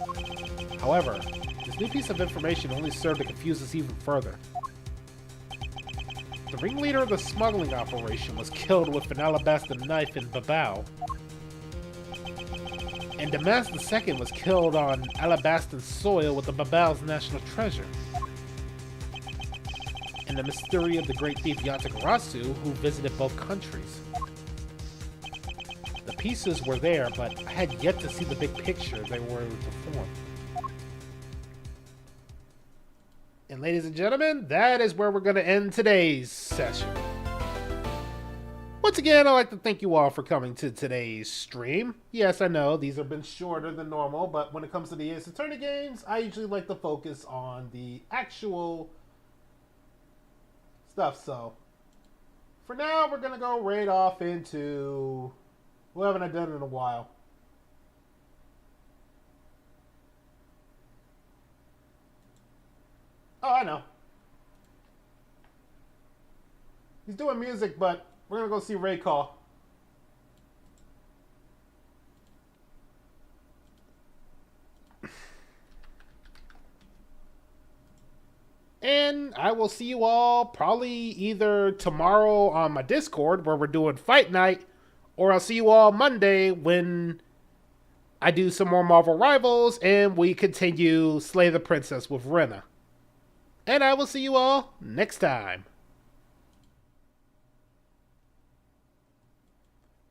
However, this new piece of information only served to confuse us even further. The ringleader of the smuggling operation was killed with an alabaster knife in Babao. And Damas II was killed on alabaster soil with the Babao's national treasure. And the mystery of the great thief Yatagarasu, who visited both countries. The pieces were there, but I had yet to see the big picture they were to form. And ladies and gentlemen, that is where we're going to end today's session. Once again, I'd like to thank you all for coming to today's stream. Yes, I know, these have been shorter than normal, but when it comes to the Ace Attorney games, I usually like to focus on the actual stuff. So, for now, we're going to go right off into what haven't I done in a while. Oh, I know. He's doing music, but we're going to go see Ray Call. And I will see you all probably either tomorrow on my Discord where we're doing Fight Night, or I'll see you all Monday when I do some more Marvel Rivals and we continue Slay the Princess with Rena. And I will see you all next time.